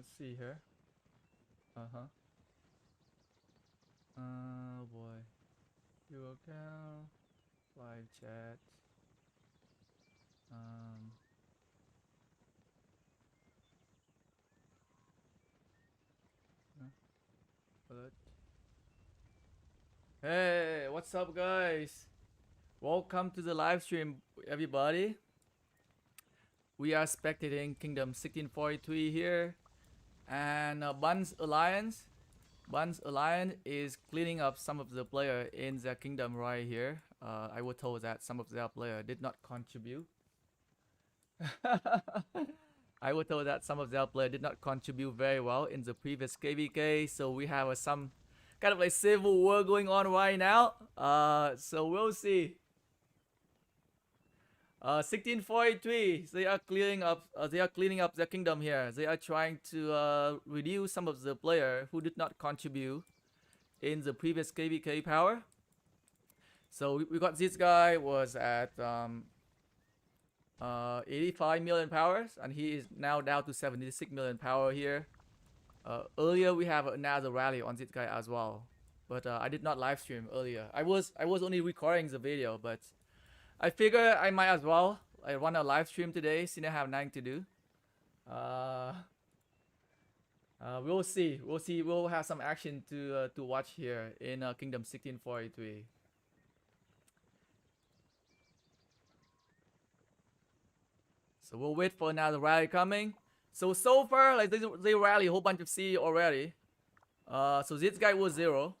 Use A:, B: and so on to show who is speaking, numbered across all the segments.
A: Let's see here. Uh-huh. Oh boy. ROK, live chat. Alert. Hey, what's up, guys? Welcome to the live stream, everybody. We are spectating Kingdom 1643 here, and BUNS Alliance. BUNS Alliance is cleaning up some of the player in their kingdom right here. I was told that some of their player did not contribute. I was told that some of their player did not contribute very well in the previous KvK, so we have some kind of like civil war going on right now. So we'll see. 1643. They are cleaning up. They are cleaning up their kingdom here. They are trying to reduce some of the player who did not contribute in the previous KvK power. So we got this guy was at 85 million powers, and he is now down to 76 million power here. Earlier we have another rally on this guy as well, but I did not live stream earlier. I was only recording the video, but I figure I might as well. I run a live stream today since I have nothing to do. We'll see. We'll see. We'll have some action to watch here in Kingdom 1643. So we'll wait for another rally coming. So far, like they rally a whole bunch of C already. So this guy was 0.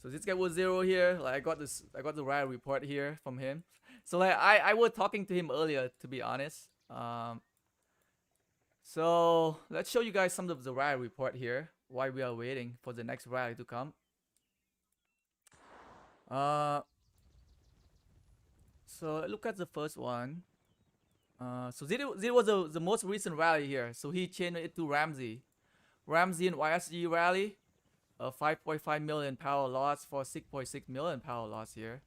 A: So this guy was 0 here. Like I got the rally report here from him. So like I was talking to him earlier, to be honest. So let's show you guys some of the rally report here while we are waiting for the next rally to come. So look at the first one. So this was the most recent rally here. So he changed it to Ramsey and YSG rally. 5.5 million power loss for 6.6 million power loss here.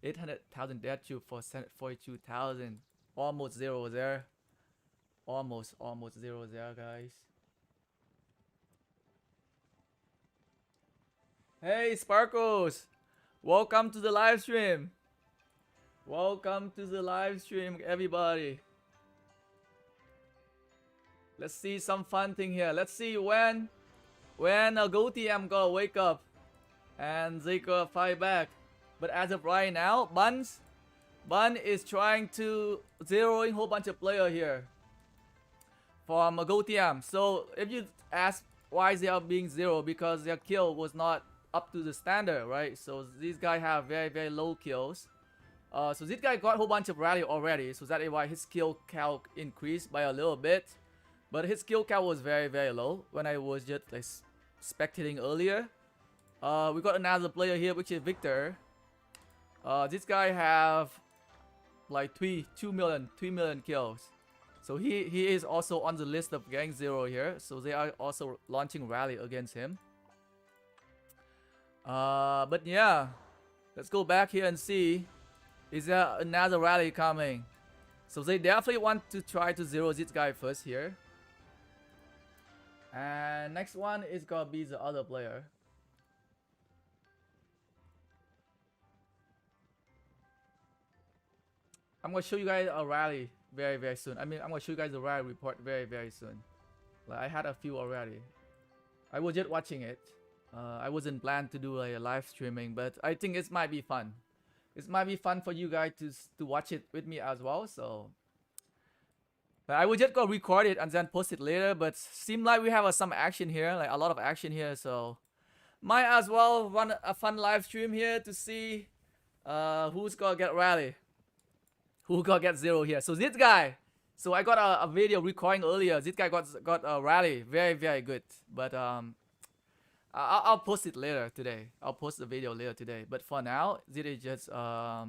A: 800,000 death tube for 42,000. Almost 0 there. Almost 0 there, guys. Hey, Sparkles! Welcome to the live stream. Welcome to the live stream, everybody. Let's see some fun thing here. Let's see when a GoTM gonna wake up and they gonna fight back. But as of right now, BUNS is trying to zero in a whole bunch of player here from a GoTM. So if you ask why they are being 0, because their kill was not up to the standard, right? So these guys have very low kills. So this guy got a whole bunch of rally already, so that is why his skill count increased by a little bit. But his skill count was very low when I was just like spectating earlier. We got another player here, which is Victor. This guy have like 3 million kills. So he is also on the list of gang 0 here. So they are also launching rally against him. But yeah, let's go back here and see. Is there another rally coming? So they definitely want to try to zero this guy first here. And next one is gonna be the other player. I'm gonna show you guys a rally very soon. I mean, I'm gonna show you guys the rally report very soon. Like I had a few already. I was just watching it. I wasn't planned to do like a live streaming, but I think it might be fun. It might be fun for you guys to watch it with me as well. So I will just go record it and then post it later. But seems like we have some action here, like a lot of action here. So might as well run a fun live stream here to see who's gonna get rally, who gonna get 0 here. So this guy. So I got a video recording earlier. This guy got a rally, very good. But I'll post it later today. I'll post the video later today. But for now, this is just a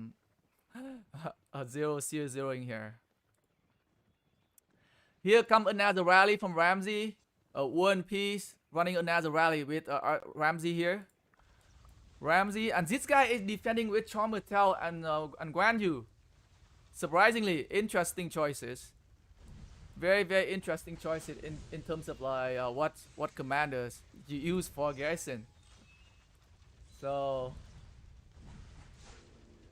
A: 0 in here. Here come another rally from Ramsey. War and Peace running another rally with Ramsey here. Ramsey, and this guy is defending with Chombertel and Guan Yu. Surprisingly, interesting choices. Very interesting choice in terms of like what commanders you use for garrison. So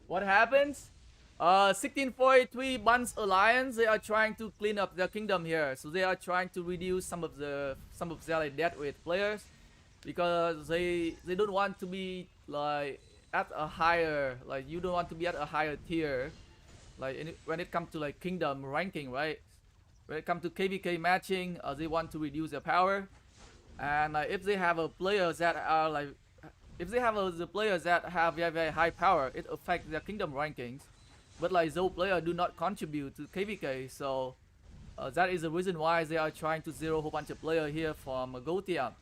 A: what happens? 1643 BUNS alliance. They are trying to clean up their kingdom here, so they are trying to reduce some of their like death with players, because they don't want to be like at a higher, like you don't want to be at a higher tier, like when it comes to like kingdom ranking, right? When it comes to KvK matching, they want to reduce their power, and if they have a players that are like, if they have the players that have very high power, it affects their kingdom rankings. But like those players do not contribute to KvK, so that is the reason why they are trying to zero a whole bunch of players here from Gotiam.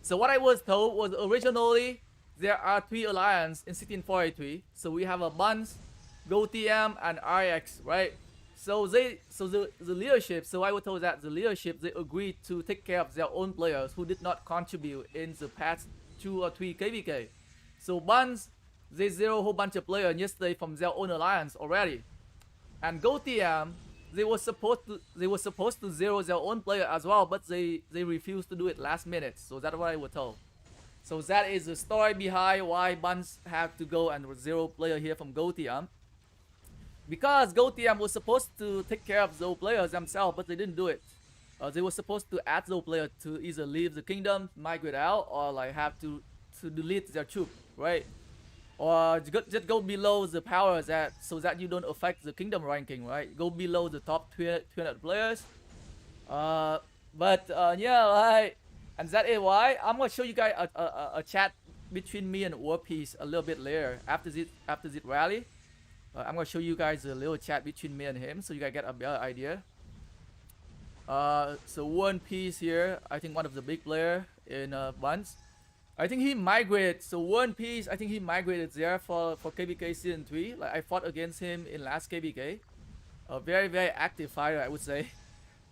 A: So what I was told was originally there are 3 alliances in 1643. So we have a BUNS, Gotiam, and RX, right? So the leadership, so I was told that the leadership, they agreed to take care of their own players who did not contribute in the past 2 or 3 KvK. So BUNS, they zero a whole bunch of players yesterday from their own alliance already. And Gotiam, they were supposed to zero their own player as well, but they refused to do it last minute. So that's what I was told. So that is the story behind why BUNS have to go and zero player here from Gotiam. Because Gotiam was supposed to take care of those players themselves, but they didn't do it. They were supposed to ask those players to either leave the kingdom, migrate out, or like have to delete their troop, right? Or just go below the powers that, so that you don't affect the kingdom ranking, right? Go below the top 200 players. Yeah, like, and that is why I'm gonna show you guys a chat between me and War Peace a little bit later after this rally. I'm gonna show you guys a little chat between me and him, so you guys get a better idea. So One Piece here, I think one of the big player in BUNS. I think he migrated. So One Piece, I think he migrated there for KvK season 3. Like I fought against him in last KvK. A very active fighter, I would say.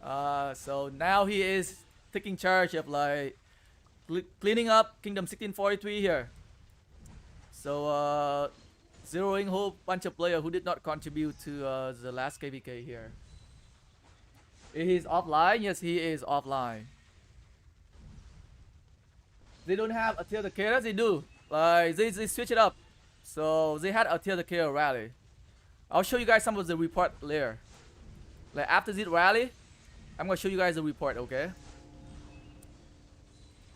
A: So now he is taking charge of like cleaning up Kingdom 1643 here. So zeroing a whole bunch of players who did not contribute to the last KvK here. He's offline. Yes, he is offline. They don't have a tier Takeda, they do. Like they switch it up. So they had a tier Takeda rally. I'll show you guys some of the report later. Like after this rally, I'm gonna show you guys the report, okay?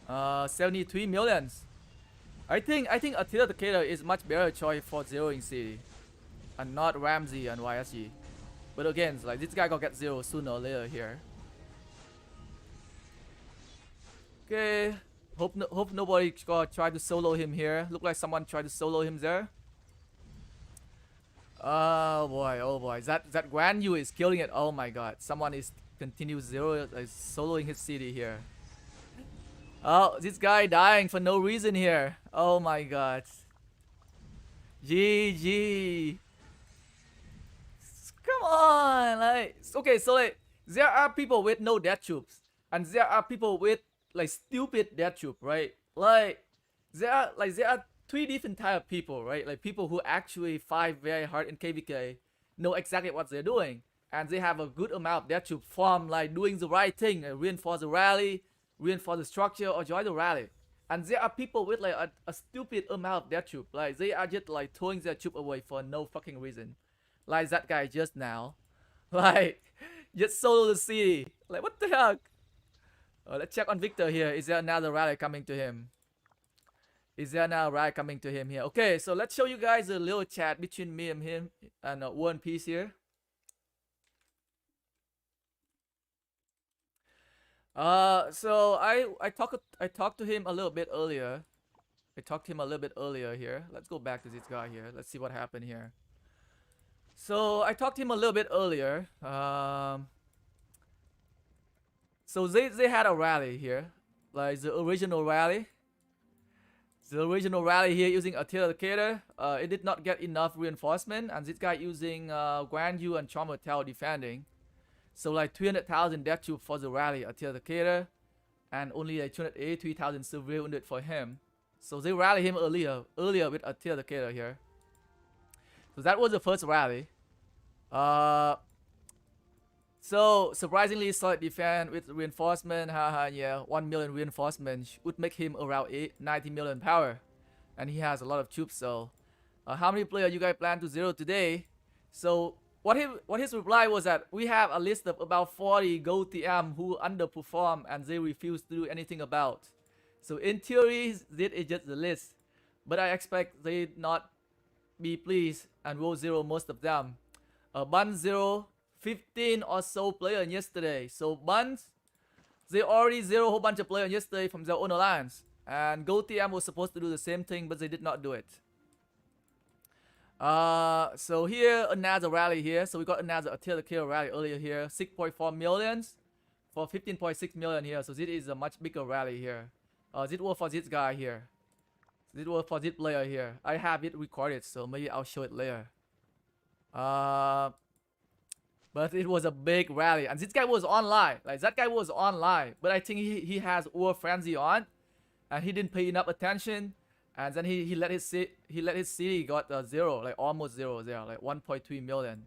A: 73 millions. I think a tier Takeda is much better choice for zeroing city, and not Ramsey and YSG. But again, like this guy gonna get zero sooner or later here. Okay. Hope nobody gonna try to solo him here. Look like someone tried to solo him there. Oh boy. That Guan Yu is killing it. Oh my god. Someone is continue soloing his city here. Oh, this guy dying for no reason here. Oh my god. GG. Come on, like okay, so like there are people with no death troops, and there are people with like stupid death troop, right? Like there are 3 different type of people, right? Like people who actually fight very hard in KvK, know exactly what they're doing, and they have a good amount of death troop from like doing the right thing, reinforce the rally, reinforce the structure, or join the rally. And there are people with like a stupid amount of death troop, like they are just like throwing their troop away for no fucking reason. Like that guy just now. Like, just solo the city. Like, what the heck? Let's check on Victor here. Is there another rally coming to him? Is there another rally coming to him here? Okay, so let's show you guys a little chat between me and him and One Piece here. So I talked to him a little bit earlier. Here. Let's go back to this guy here. Let's see what happened here. So I talked to him a little bit earlier. So they had a rally here, like the original rally. The original rally here using a tier Takeda. It did not get enough reinforcement, and this guy using Guan Yu and Trauma Tower defending. So like 300,000 death troop for the rally, a tier Takeda, and only like 283,000 severe wounded for him. So they rally him earlier with a tier Takeda here. So that was the first rally. So surprisingly solid defense with reinforcement. Haha, yeah, 1 million reinforcement would make him around 90 million power, and he has a lot of troops. So, how many players you guys plan to zero today? So what his reply was that we have a list of about 40 gold TM who underperform and they refuse to do anything about. So in theory, this is just the list, but I expect they not be pleased and roll zero most of them. BUNS zero 15 or so players yesterday. So BUNS, they already zero a whole bunch of players yesterday from their own alliance. And Gold TM was supposed to do the same thing, but they did not do it. So here another rally here. So we got another Attila kill rally earlier here. 6.4 millions for 15.6 million here. So this is a much bigger rally here. This was for this guy here. This was for this player here. I have it recorded, so maybe I'll show it later. But it was a big rally, and this guy was online. Like that guy was online, but I think he has War Frenzy on, and he didn't pay enough attention, and then he let his city got zero, like almost zero there, like 1.3 million.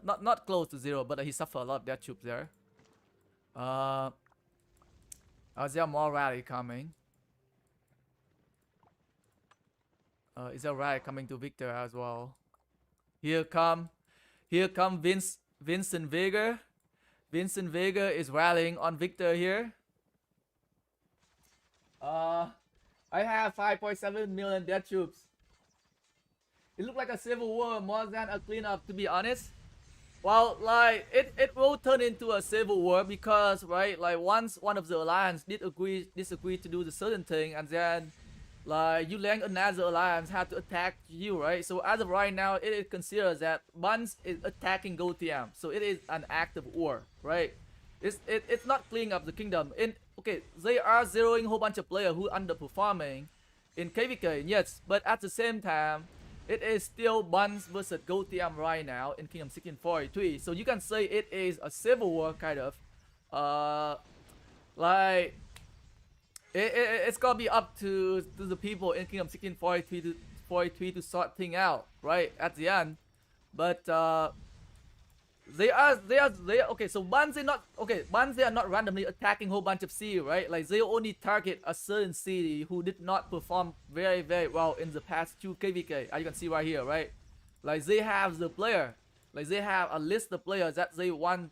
A: Not close to zero, but he suffered a lot of death troops there. Is there more rally coming? Is there a rally coming to Victor as well? Here come Vincent Vega. Vincent Vega is rallying on Victor here. I have 5.7 million death troops. It looked like a civil war more than a cleanup, to be honest. Well, like it will turn into a civil war because, right, like once one of the alliance disagree to do the certain thing, and then like you land another alliance have to attack you, right? So as of right now, it is considered that BUNS is attacking Gold TM, so it is an act of war, right? It's not cleaning up the kingdom. Okay, they are zeroing a whole bunch of players who underperforming in KvK, yes, but at the same time, it is still BUNS versus Gold TM right now in Kingdom 1643. So you can say it is a civil war kind of, like. It's gonna be up to the people in Kingdom 1643 to sort thing out, right, at the end. But they are okay. So BUNS BUNS they are not randomly attacking a whole bunch of city, right? Like they only target a certain city who did not perform very well in the past 2 KvK. As you can see right here, right? Like they have the player, like they have a list of players that they want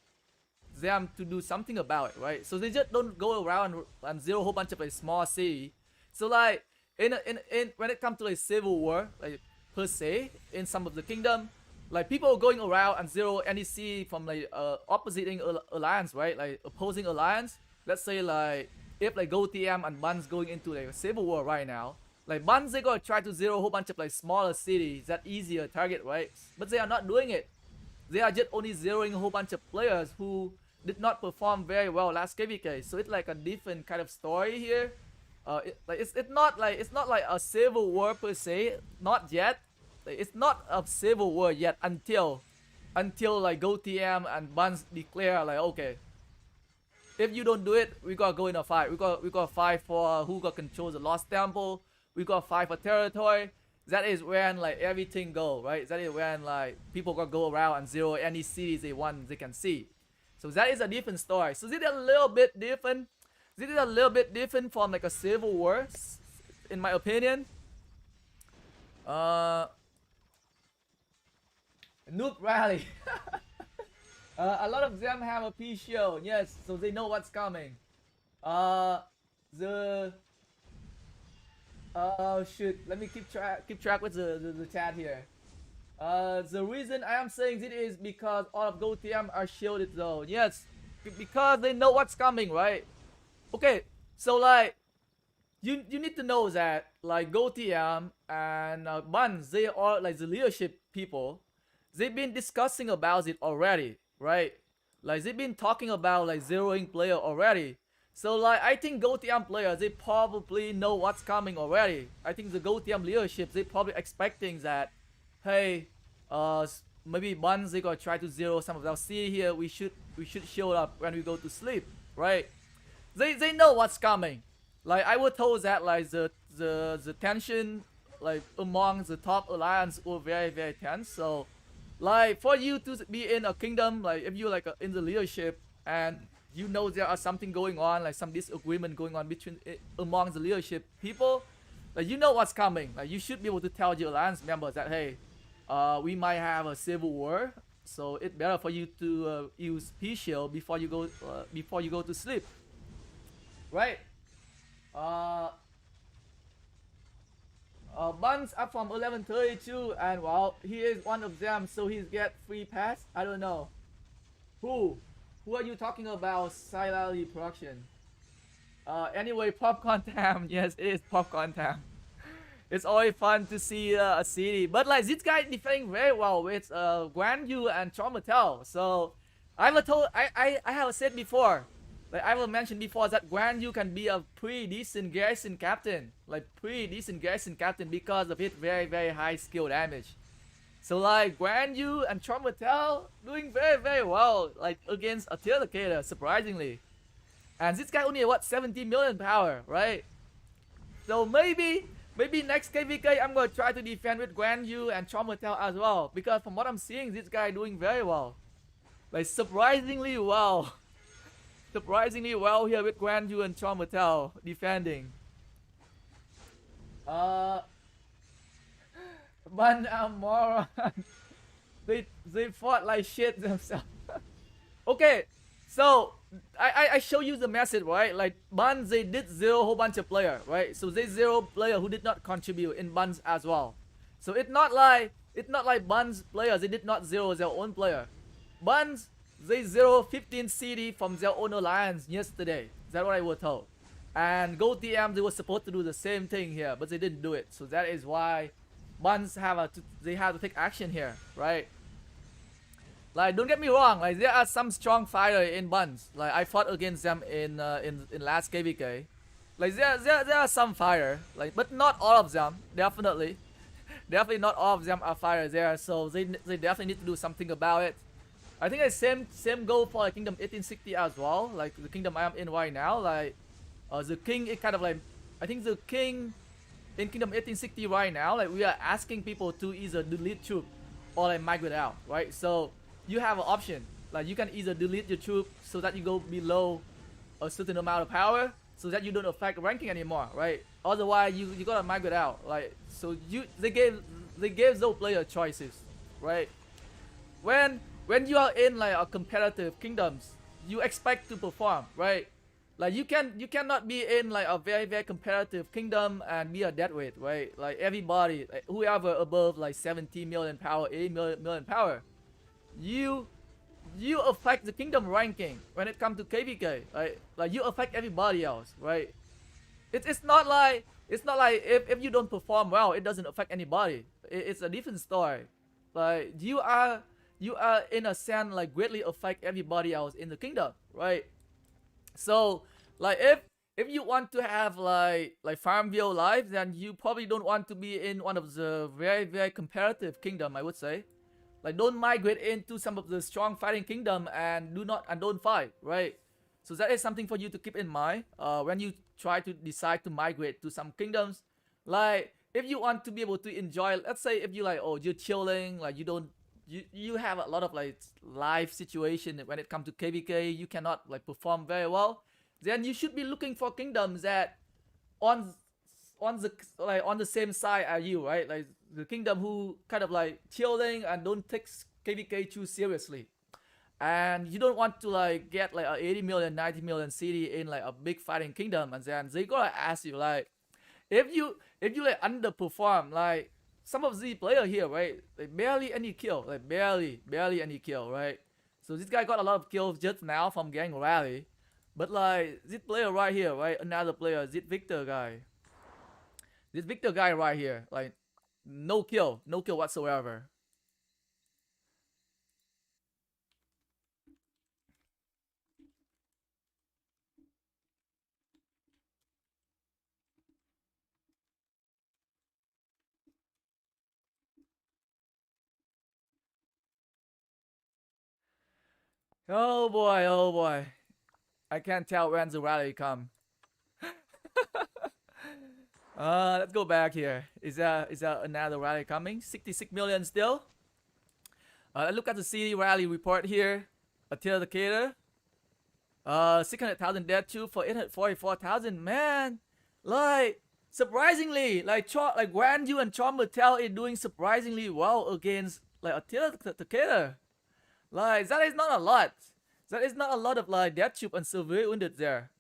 A: them to do something about it, right? So they just don't go around and zero a whole bunch of like small city. So like in when it comes to like civil war, like per se, in some of the kingdom, like people going around and zero any city from like opposing alliance, right? Like opposing alliance. Let's say like if like Gold TM and BUNS going into like a civil war right now, like BUNS they gonna try to zero a whole bunch of like smaller cities that easier target, right? But they are not doing it. They are just only zeroing a whole bunch of players who did not perform very well last KvK. So it's like a different kind of story here. It's not like a civil war per se, not yet. Like, it's not a civil war yet until like Gold TM and BUNS declare like, okay, if you don't do it, we gotta go in a fight. We gotta fight for who got control the Lost Temple. We gotta fight for territory. That is when like everything go, right? That is when like people gotta go around and zero any cities they want they can see. So that is a different story. So this is a little bit different. This is a little bit different from like a civil war, in my opinion. Noob rally. A lot of them have a P show, yes, so they know what's coming. Shoot, let me keep track with the chat here. The reason I am saying this is because all of Gold TM are shielded though. Yes, because they know what's coming, right? Okay, so like you need to know that like Gold TM and BUNS, they are like the leadership people. They've been discussing about it already, right? Like they've been talking about like zeroing player already. So like I think Gold TM players, they probably know what's coming already. I think the Gold TM leadership, they probably expecting that, hey, maybe BUNS they gonna try to zero some of our city here. We should show up when we go to sleep, right? They know what's coming. Like I was told that like the tension like among the top alliance were very tense. So Like for you to be in a kingdom, like if you like in the leadership and you know there are something going on, like some disagreement going on between among the leadership people, like you know what's coming. Like you should be able to tell your alliance members that hey, we might have a civil war, so it's better for you to use P shield before you go to sleep, right? Uh, Buns up from 1132, and well, he is one of them, so he's get free pass. I don't know. Who? Who are you talking about? Silently production. Anyway, popcorn time. Yes, it is popcorn time. It's always fun to see a city, but like this guy defending very well with Guan Yu and Chaumatel. So I have said before, like I will mention before that Guan Yu can be a pretty decent garrison captain, like pretty decent garrison captain because of his very high skill damage. So like Guan Yu and Chaumatel doing very well, like against a Telecator, surprisingly. And this guy only what 70 million power, right? So maybe next KvK I'm gonna try to defend with Guan Yu and Chaumatel as well, because from what I'm seeing, this guy doing very well, like surprisingly well. Surprisingly well here with Guan Yu and Chaumatel defending. Man, moron. They fought like shit themselves. Okay, so I show you the message, right? Like BUNS, they did zero a whole bunch of player, right? So they zero player who did not contribute in BUNS as well. So it's not like BUNS players, they did not zero their own player. BUNS, they zero 15 CD from their own alliance yesterday. That's what I was told. And Go TM, they were supposed to do the same thing here, but they didn't do it. So that is why BUNS have to take action here, right? Like don't get me wrong, like there are some strong fighter in BUNS. Like I fought against them in last KvK. Like there are some fighter, like but not all of them, definitely. Definitely not all of them are fighters there, so they definitely need to do something about it. I think the same goal for like Kingdom 1860 as well, like the kingdom I am in right now. Like the king is kind of like, I think the king in Kingdom 1860 right now, like we are asking people to either delete troop or like migrate out, right? So you have an option, like you can either delete your troop so that you go below a certain amount of power, so that you don't affect ranking anymore, right? Otherwise you gotta migrate out, like so they gave those player choices, right? When you are in like a competitive kingdoms, you expect to perform, right? Like you cannot be in like a very competitive kingdom and be a deadweight, right? Like everybody, like whoever above like 70 million power, 80 million power, you affect the kingdom ranking when it comes to KvK, right? Like you affect everybody else, right? It's not like if you don't perform well, it doesn't affect anybody. It's a different story. Like you are in a sense like greatly affect everybody else in the kingdom, right? So like if you want to have like Farmville life, then you probably don't want to be in one of the very competitive kingdom, I would say. Like don't migrate into some of the strong fighting kingdom and don't fight, right? So that is something for you to keep in mind when you try to decide to migrate to some kingdoms. Like if you want to be able to enjoy, let's say if you like, oh, you're chilling, like you have a lot of like life situation when it comes to KvK, you cannot like perform very well, then you should be looking for kingdoms that on the same side as you, right? Like the kingdom who kind of like chilling and don't take KvK too seriously. And you don't want to like get like a 80 million 90 million city in like a big fighting kingdom, and then they gotta ask you like if you like underperform, like some of the player here, right? Like barely any kill, like barely any kill, right? So this guy got a lot of kills just now from getting rally. But like this player right here, right? Another player, this Victor guy. This Victor guy right here, like no kill whatsoever. Oh boy, oh boy. I can't tell when the rally come. Let's go back here. Is there another rally coming? 66 million still? Look at the city rally report here. Attila the Cater. 600,000 death tube for 844,000. Man, like surprisingly, like Guan Yu and Chom Mattel is doing surprisingly well against like Attila the Cater. Like that is not a lot. That is not a lot of like death tube and severe wounded there.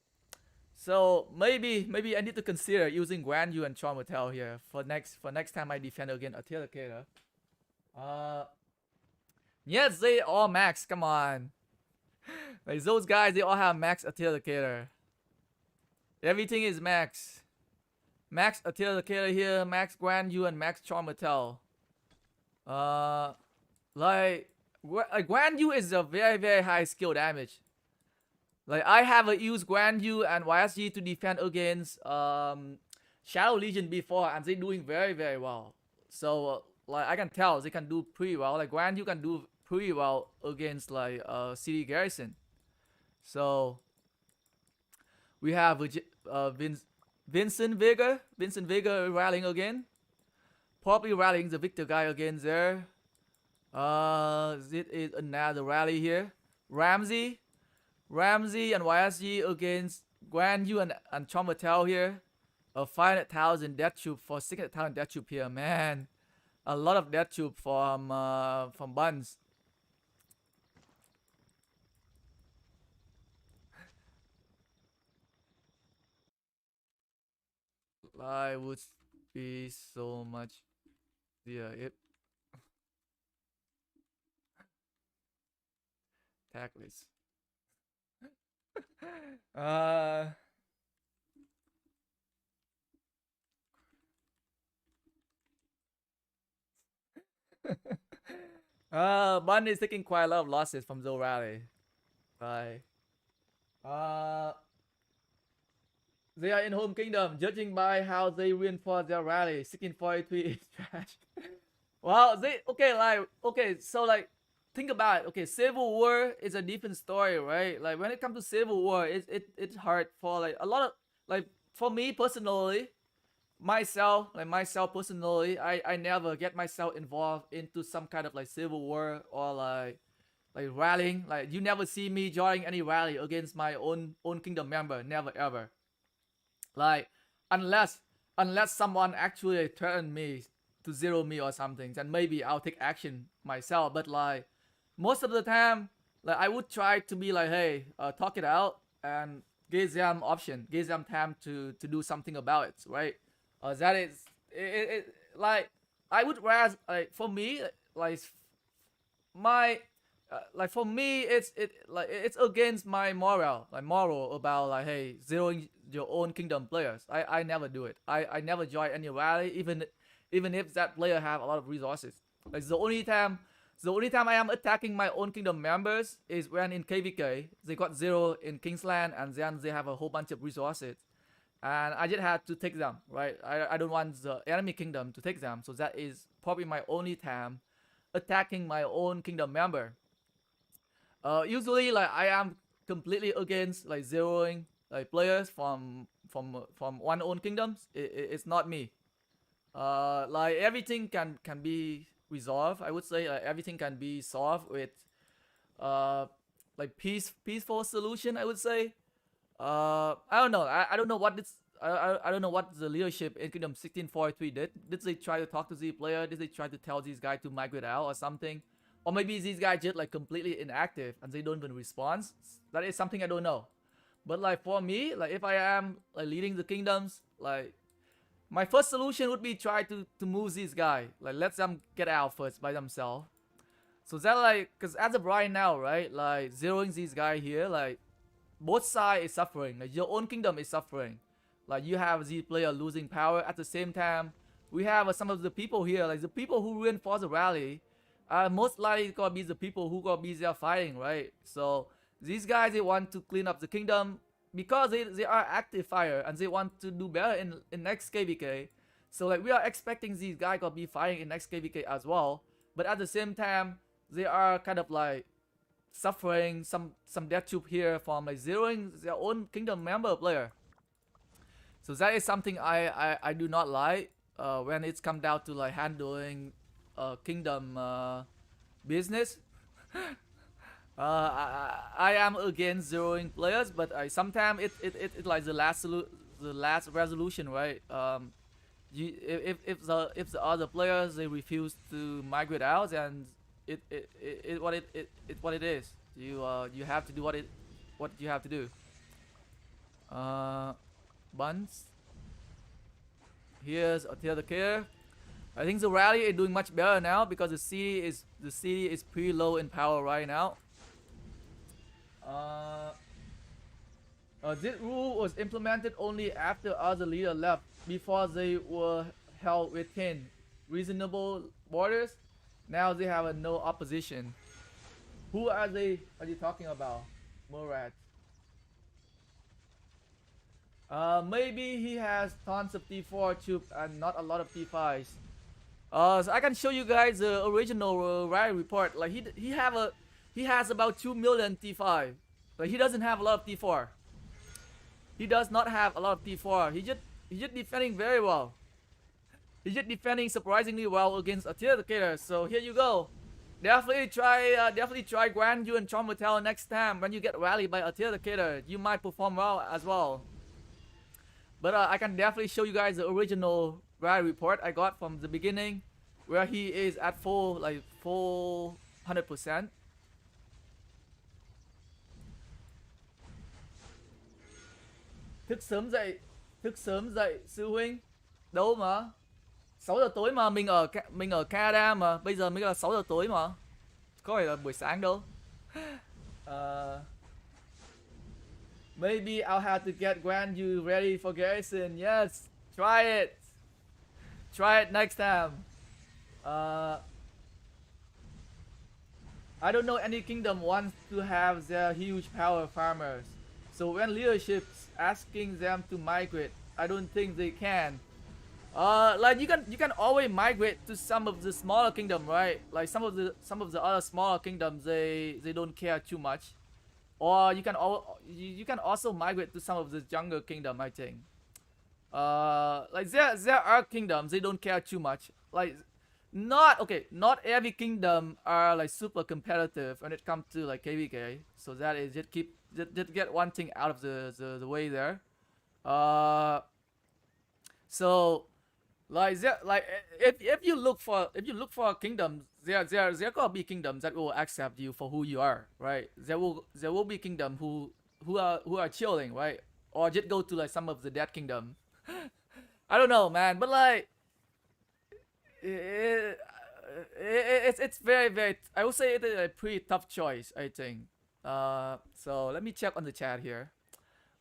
A: So maybe I need to consider using Guan Yu and Chom Mattel here for next time I defend against Attila the Cater. Yes, they all max. Come on. Like those guys, they all have max Attila the Cater. Everything is max. Max Attila the Cater here, max Guan Yu and max Chom Mattel. Like Guan Yu is a very high skill damage. Like I have used Guan Yu and YSG to defend against Shadow Legion before, and they're doing very well. So like I can tell they can do pretty well. Like Guan Yu can do pretty well against like city garrison. So we have Vincent Vega rallying again, probably rallying the Victor guy again there. It is another rally here. Ramsey and YSG against Guan Yu and Chom Mattel here. 500,000 death tube for 600,000 death tube here. Man, a lot of death tube from BUNS. I would be so much. Yeah, it. Tackless. Bun is taking quite a lot of losses from Zo Rally. Bye. They are in Home Kingdom, judging by how they reinforce their rally. 1643 is trash. Well, so like think about it. Okay, Civil War is a different story, right? Like when it comes to Civil War, it's hard for like a lot of like for me personally, myself personally, I never get myself involved into some kind of like Civil War or like rallying. Like you never see me joining any rally against my own kingdom member. Never ever. Like unless someone actually threaten me to zero me or something, then maybe I'll take action myself. But like most of the time, like I would try to be like, hey, talk it out and give them option, give them time to do something about it, right? That is it like I would rather like for me like my like for me it's against my moral about like, hey, zeroing your own kingdom players. I never do it. I never join any rally even if that player have a lot of resources. Like the only time I am attacking my own kingdom members is when in KvK they got 0 in Kingsland and then they have a whole bunch of resources and I just had to take them, right? I don't want the enemy kingdom to take them, so that is probably my only time attacking my own kingdom member. Usually like I am completely against like zeroing like players from one own kingdoms. It's not me. Like everything can be resolved. I would say like everything can be solved with like peaceful solution, I would say. I don't know. I don't know what this. I don't know what the leadership in Kingdom 1643 did. Did they try to talk to the player? Did they try to tell these guys to migrate out or something? Or maybe these guys just like completely inactive and they don't even respond. That is something I don't know. But like for me, like if I am like leading the kingdoms, like my first solution would be try to move these guys. Like let them get out first by themselves. So that like, cause as of right now, right, like zeroing these guys here, like both sides is suffering. Like your own kingdom is suffering. Like you have these players losing power. At the same time, we have some of the people here, like the people who reinforce the rally, most likely gonna be the people who gonna be there fighting, right? So these guys, they want to clean up the kingdom because they are active fire and they want to do better in next KvK. So like we are expecting these guys gonna be fighting in next KvK as well. But at the same time, they are kind of like suffering some death tube here from like zeroing their own kingdom member player. So that is something I do not like when it's come down to like handling kingdom business. I am against zeroing players, but sometimes it like the last resolution, right? If the other players they refuse to migrate out, and what it is. You have to do what you have to do. Buns. Here's the care. I think the rally is doing much better now because the city is pretty low in power right now. This rule was implemented only after other leaders left, before they were held within reasonable borders. Now they have no opposition. Who are they? Are you talking about? Murad. Maybe he has tons of T4 troops and not a lot of T5s. So I can show you guys the original rally report. Like he has about 2 million T5. Like he doesn't have a lot of T4. He does not have a lot of T4. He's just defending very well. He's just defending surprisingly well against Attila. So here you go. Definitely try Grand Yu and Chombatel next time when you get rallied by Attila. You might perform well as well. But I can definitely show you guys the original rally report I got from the beginning, where he is at full 100%. Thức sớm dậy sư huynh. Đâu mà 6 giờ tối mà mình ở Canada mà bây giờ mới là 6 giờ tối mà. Có phải là buổi sáng đâu. Maybe I'll have to get Grand Yu ready for garrison. Yes, try it. Try it next time. I don't know any kingdom wants to have their huge power farmers. So when leadership's asking them to migrate, I don't think they can. Like you can always migrate to some of the smaller kingdom, right? Like some of the other smaller kingdoms, they don't care too much. Or you can also migrate to some of the younger kingdom, I think. Like there are kingdoms they don't care too much. Like not every kingdom are like super competitive when it comes to like KvK. So that is just get one thing out of the way there. So like if you look for a kingdom, there gonna be kingdoms that will accept you for who you are, right? There will be kingdom who are chilling, right? Or just go to like some of the dead kingdom. I don't know, man, but like it's very I would say it's a pretty tough choice, I think. So let me check on the chat here.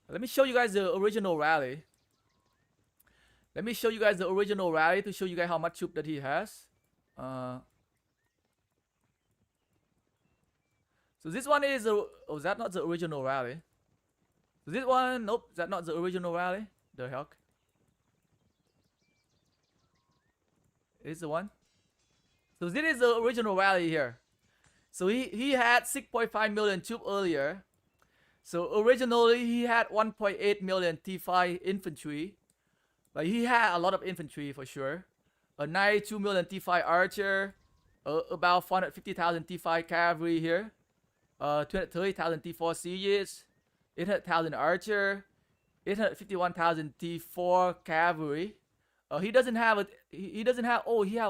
A: Let me show you guys the original rally. Let me show you guys the original rally to show you guys how much troop that he has. So this one is is that not the original rally? So this one, nope, that's not the original rally. The heck? Is the one? So this is the original rally here. So he had 6.5 million troops earlier. So originally he had 1.8 million T5 infantry. Like he had a lot of infantry for sure. A 92 million T5 archer, about 450,000 T5 cavalry here, 230,000 T4 sieges, 800,000 archer, 851,000 T4 cavalry. He have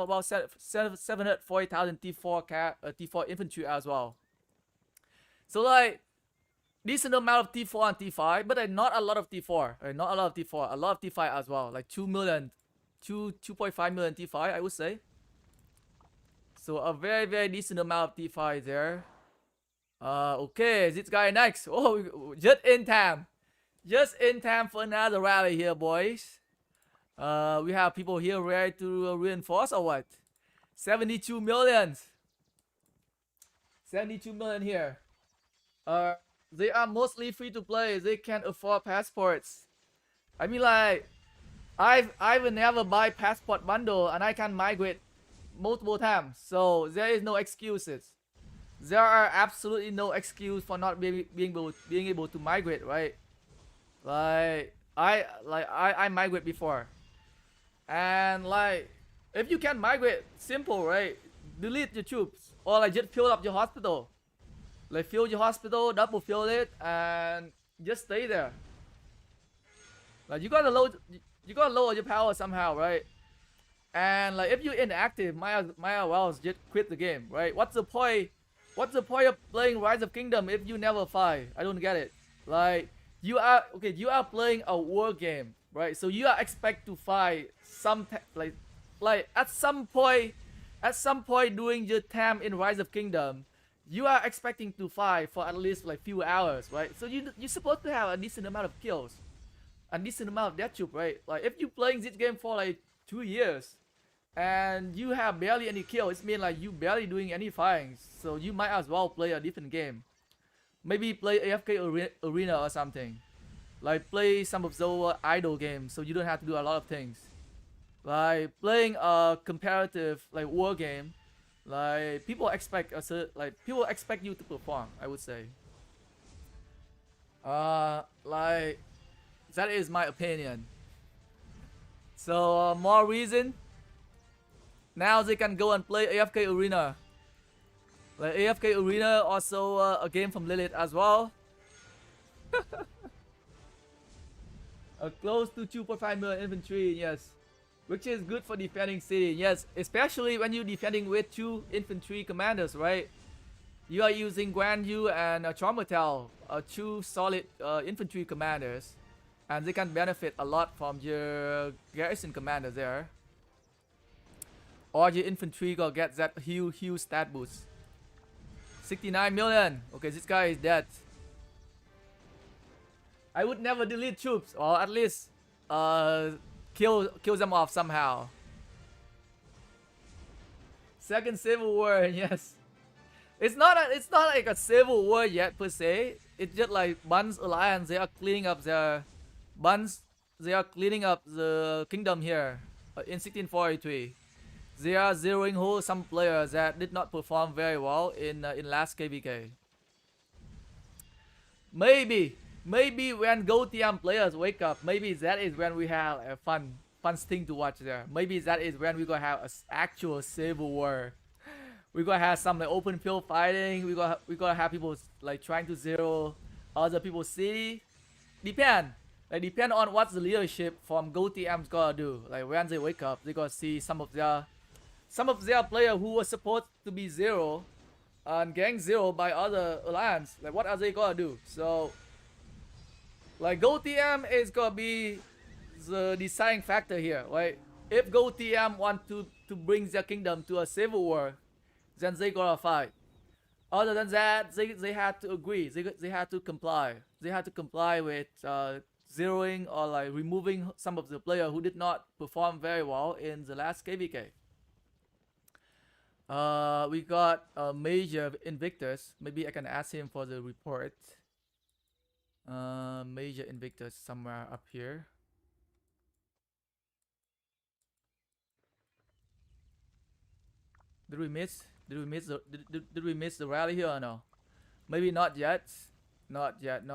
A: about 740,000 T4 infantry as well. So like decent amount of T4 and T5, but not a lot of T4. Not a lot of T4, a lot of T5 as well. Like 2.5 million T5, I would say. So a very decent amount of T5 there. Okay, this guy next. Oh, just in time. Just in time for another rally here, boys. We have people here ready to reinforce or what? 72 million. 72 million here. They are mostly free to play. They can't afford passports. I mean, like, I will never buy passport bundle and I can migrate multiple times. So there is no excuses. There are absolutely no excuse for not being able to migrate, right? Like I migrate before, and like if you can migrate, simple, right? delete your troops, or like just fill up your hospital. Like fill your hospital, double fill it, and just stay there. Like you gotta lower your power somehow, right? And like if you're inactive, might as well just quit the game, right? What's the point? What's the point of playing Rise of Kingdom if you never fight? I don't get it. Like you are playing a war game, right? So you are expect to fight like at some point during your time in Rise of Kingdom, you are expecting to fight for at least like few hours, right? So you're supposed to have a decent amount of kills, a decent amount of death troop, right? Like if you playing this game for like 2 years and you have barely any kills, it means like you barely doing any fighting. So you might as well play a different game. Maybe play AFK Arena or something. Like play some of those idle games so you don't have to do a lot of things. Like playing a comparative like war game, like people expect you to perform, I would say. Like that is my opinion. So more reason. Now they can go and play AFK Arena. Like AFK Arena also a game from Lilith as well. Close to 2.5 million infantry, yes. Which is good for defending city, yes. Especially when you're defending with 2 infantry commanders, right? You are using Guan Yu and Chormatel, 2 solid infantry commanders. And they can benefit a lot from your garrison commander there. Or your infantry gonna get that huge stat boost. 69 million. Okay, this guy is dead. I would never delete troops, or at least kill them off somehow. Second Civil War, yes. It's not like a civil war yet per se. It's just like BUNS alliance. They are cleaning up their BUNS. They are cleaning up the kingdom here in 1643. They are zeroing whole some players that did not perform very well in last KvK. Maybe when GoTM players wake up, maybe that is when we have a fun thing to watch there. Maybe that is when we gonna have an actual civil war. We gonna have some like open field fighting. We gonna have people like trying to zero other people's city. Depend on what the leadership from GoTM's gonna do. Like when they wake up, they gonna see some of their players who were supposed to be zero and getting zero by other alliance. Like what are they gonna do? So like GoTM is gonna be the deciding factor here, right? If GoTM want to bring their kingdom to a civil war, then they gonna fight. Other than that, they had to agree. They had to comply. They had to comply with zeroing or like removing some of the players who did not perform very well in the last KvK. We got a Major Invictus. Maybe I can ask him for the report. Major Invictus somewhere up here. Did we miss the rally here or no? Maybe not yet. Not yet.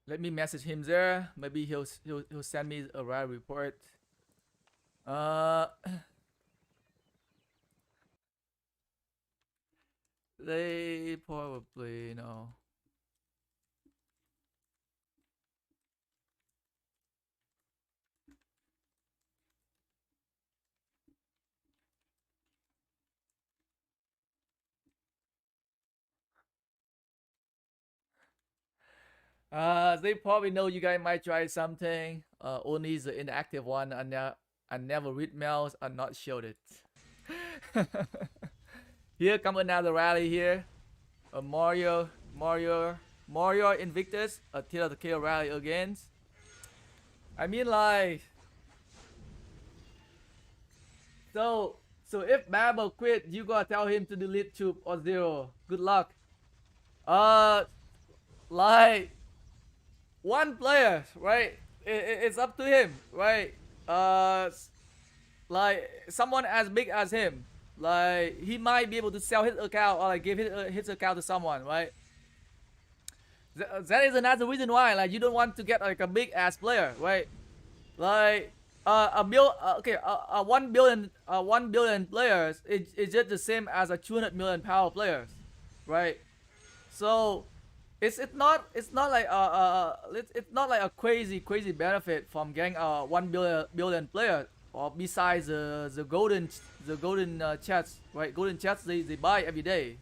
A: Let me message him there. Maybe he'll send me a rally report. They probably know. They probably know you guys might try something. Only the inactive one and never read mails are not shielded. Here come another rally here. A Mario Invictus, a Tear of the Kill rally again. I mean like, so if Babel quit, you gotta tell him to delete troop or zero. Good luck. Like one player, right? It's up to him, right? Like someone as big as him. Like he might be able to sell his account or like give his account to someone, right? That is another reason why like you don't want to get like a big ass player, right? Like a 1 billion players is just the same as a 200 million power players, right? So it's not like it's not like a crazy benefit from getting a 1 billion player, or besides the golden chests, right? Golden chests they buy every day.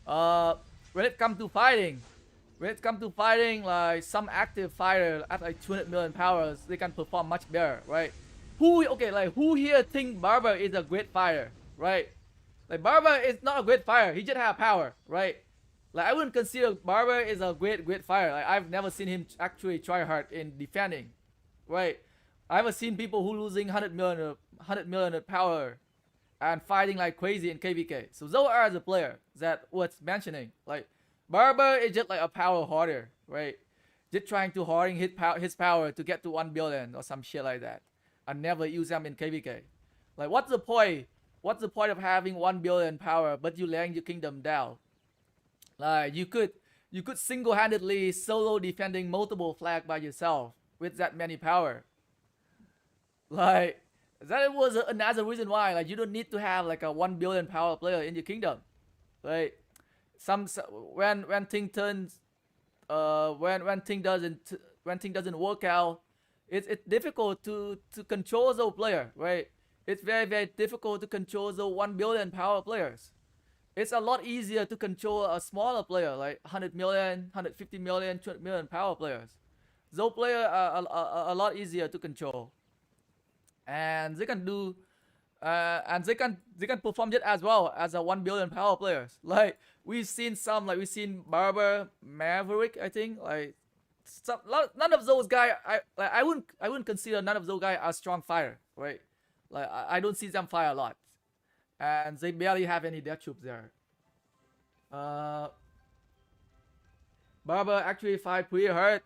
A: When it comes to fighting, like some active fighter at like 200 million powers, they can perform much better, right? Who here think Barber is a great fighter, right? Like Barber is not a great fighter, he just have power, right? Like I wouldn't consider Barber is a great fighter. Like I've never seen him actually try hard in defending, right? I've seen people who losing 100 million of power and fighting like crazy in KvK. So those are the player that worth mentioning. Like Barber is just like a power hoarder, right? Just trying to hoarding his power to get to 1 billion or some shit like that. I never use them in KvK. Like what's the point? What's the point of having 1 billion power but you laying your kingdom down? Like you could single-handedly solo defending multiple flag by yourself with that many power. Like that was another reason why like you don't need to have like a 1 billion power player in your kingdom, right? When thing turns when thing doesn't work out, it's difficult to control those players, right? It's very difficult to control the 1 billion power players. It's a lot easier to control a smaller player like 100 million, 150 million, 200 million power players. Those players are a lot easier to control, and they can do and they can perform just as well as a 1 billion power players. Like we've seen Barber, Maverick, I think. Like none of those guys I wouldn't consider none of those guys are strong fighter, right? Like I don't see them fire a lot, and they barely have any death troops there. Barber actually fight pretty hurt.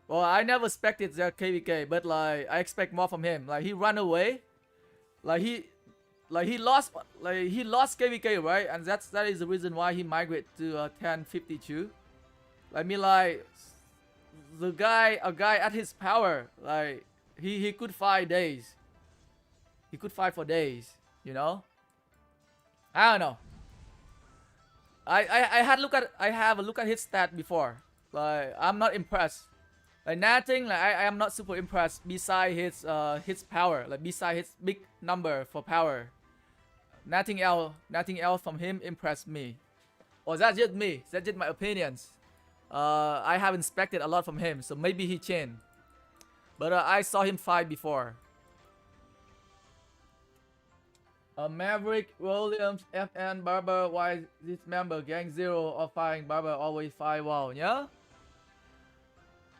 A: Well, I never expected their KvK, but like I expect more from him. Like he ran away, like he lost KvK, right? And that is the reason why he migrated to 1052. I mean, like a guy at his power, like he could fight days. He could fight for days, you know. I don't know. I have a look at his stat before. Like I'm not impressed. Like nothing. Like I am not super impressed. Beside his power, like beside his big number for power, nothing else from him impressed me. Or that's just me. That's just my opinions. I have inspected a lot from him, so maybe he changed. But I saw him fight before. Maverick, Williams, FN, Barber, why this member gang 0 or fighting Barber always fight well, yeah?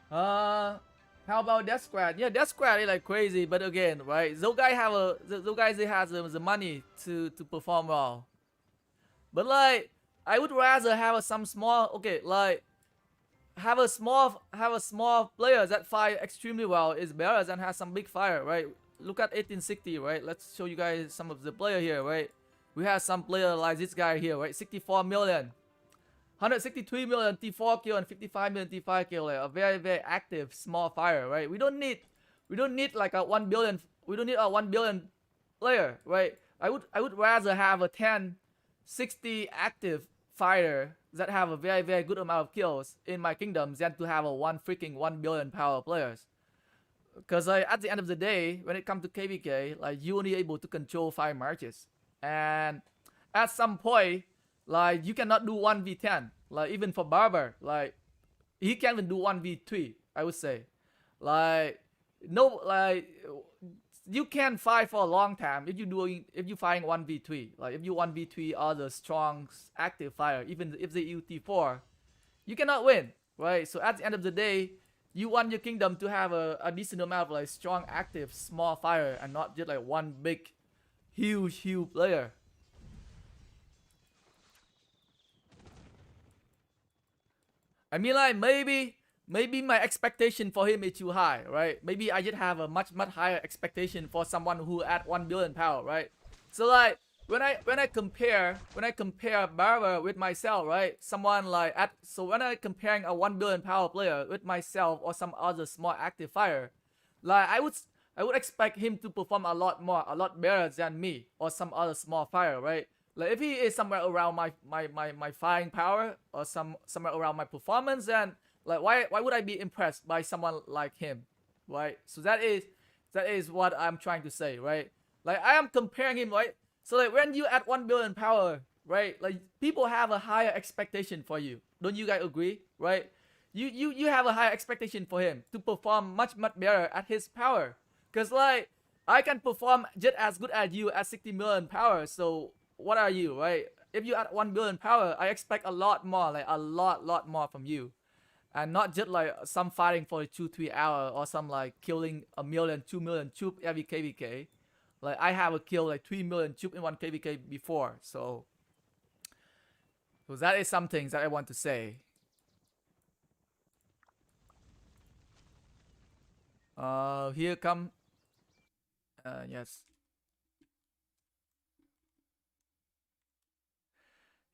A: How about Death Squad? Yeah, Death Squad is like crazy, but again, right? Those guys they have the money to perform well. But like I would rather have some small have a small player that fight extremely well is better than have some big fire, right? Look at 1860, right? Let's show you guys some of the player here, right? We have some player like this guy here, right? 64 million, 163 million T4 kill and 55 million T5 kill, like a very active small fire, right? We don't need like a 1 billion. We don't need a 1 billion player, right? I would rather have a 60 active fighter that have a very good amount of kills in my kingdom than to have a 1 billion power players. Because like, at the end of the day, when it comes to KvK, like you only able to control 5 marches, and at some point, like you cannot do 1v10. Like even for Barber, like he can't even do 1v3. I would say, like no, like you can fight for a long time if you fighting 1v3. Like if you 1v3 other strong active fire, even if they use T4, you cannot win, right? So at the end of the day, you want your kingdom to have a decent amount of like strong active small fire and not just like one big huge player. I mean, like maybe my expectation for him is too high, right? Maybe I just have a much higher expectation for someone who at 1 billion power, right? So like when I compare Barber with myself, right? Someone like so when I comparing a 1 billion power player with myself or some other small active fire, like I would expect him to perform a lot better than me or some other small fire, right? Like if he is somewhere around my firing power or somewhere around my performance, then like why would I be impressed by someone like him, right? So that is what I'm trying to say, right? Like I am comparing him, right? So like when you add 1 billion power, right? Like people have a higher expectation for you. Don't you guys agree, right? You have a higher expectation for him to perform much better at his power. Cause like I can perform just as good as you at 60 million power. So what are you, right? If you add 1 billion power, I expect a lot more, like a lot more from you. And not just like some fighting for 2-3 hours or some like killing 1 million, 2 million troop every KvK. Like I have a kill like 3 million troop in one KvK before, so that is something that I want to say. Here come, yes.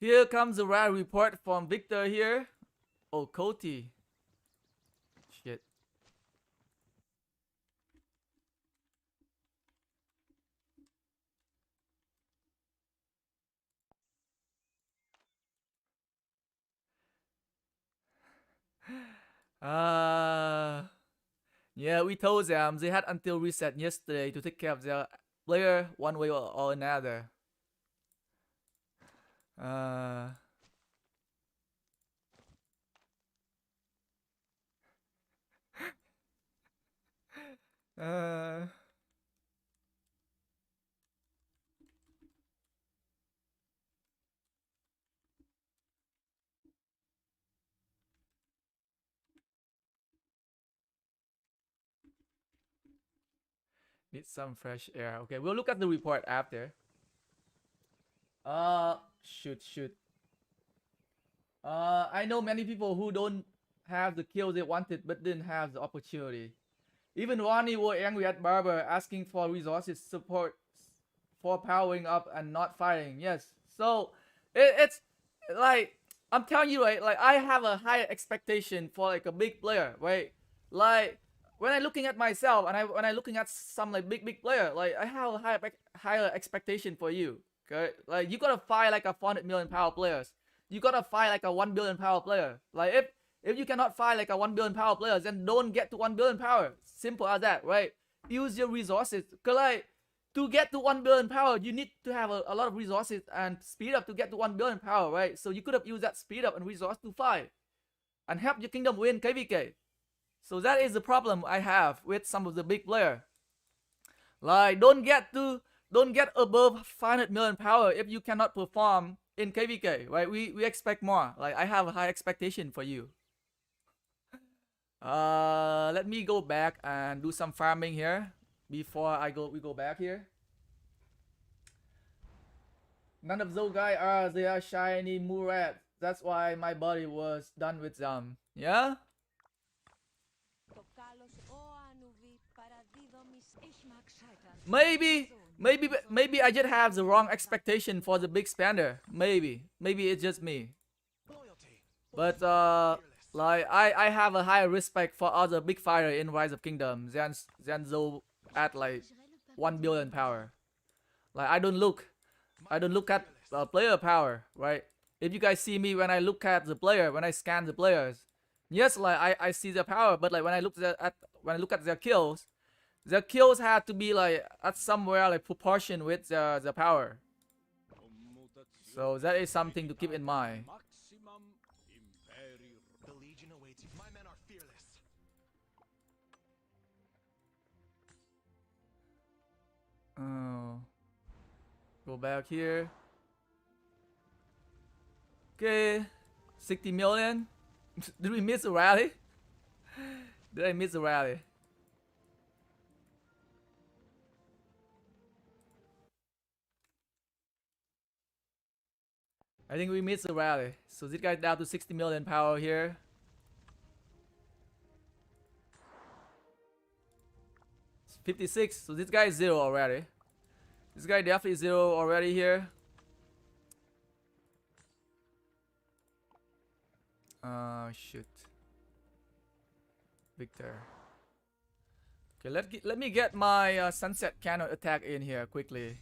A: Here comes the rare report from Victor here. Oh, Cody. Shit. Yeah, we told them they had until reset yesterday to take care of their player one way or another. Need some fresh air. Okay, we'll look at the report after. Shoot. I know many people who don't have the kill they wanted but didn't have the opportunity. Even Ronnie were angry at Barber asking for resources support for powering up and not fighting. Yes, so it's like I'm telling you, right? Like I have a higher expectation for like a big player, right? Like when I looking at myself and when I looking at some like big player, like I have a higher expectation for you. Okay, like you gotta fight like a 400 million power players. You gotta fight like a 1 billion power player. Like if you cannot fight like a 1 billion power player, then don't get to 1 billion power. Simple as that, right? Use your resources. Cause like to get to 1 billion power, you need to have a lot of resources and speed up to get to 1 billion power, right? So you could have used that speed up and resource to fight and help your kingdom win KvK. So that is the problem I have with some of the big player. Like don't get above 500 million power if you cannot perform in KvK, right? We expect more. Like I have a high expectation for you. Let me go back and do some farming here before we go back here. None of those guys they are shiny Murat. That's why my body was done with them. Yeah? Maybe I just have the wrong expectation for the big spender. Maybe it's just me. But like I have a higher respect for other big fighter in Rise of Kingdom than those at like 1 billion power. Like I don't look at player power, right? If you guys see me when I look at the player, when I scan the players, yes, like I see their power, but like when I look at their kills had to be like at somewhere like proportion with the power. So that is something to keep in mind. Oh. Go back here. Okay. 60 million. Did we miss a rally? Did I miss a rally? I think we missed a rally. So this guy's down to 60 million power here. It's 56. So this guy is 0 already. This guy definitely 0 already here. Shoot. Victor. Okay, let me get my sunset cannon attack in here quickly.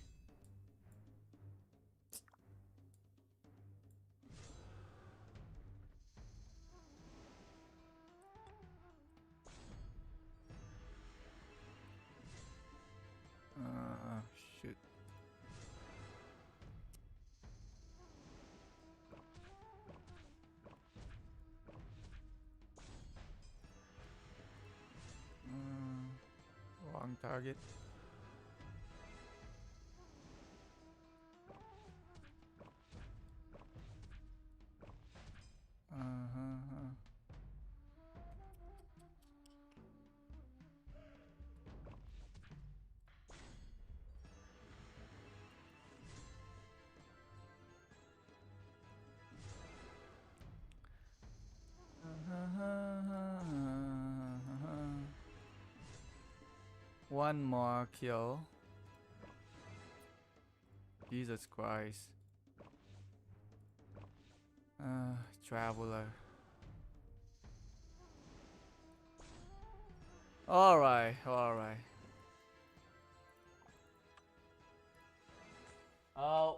A: Shoot. Wrong target. One more kill. Jesus Christ. Traveler. Alright.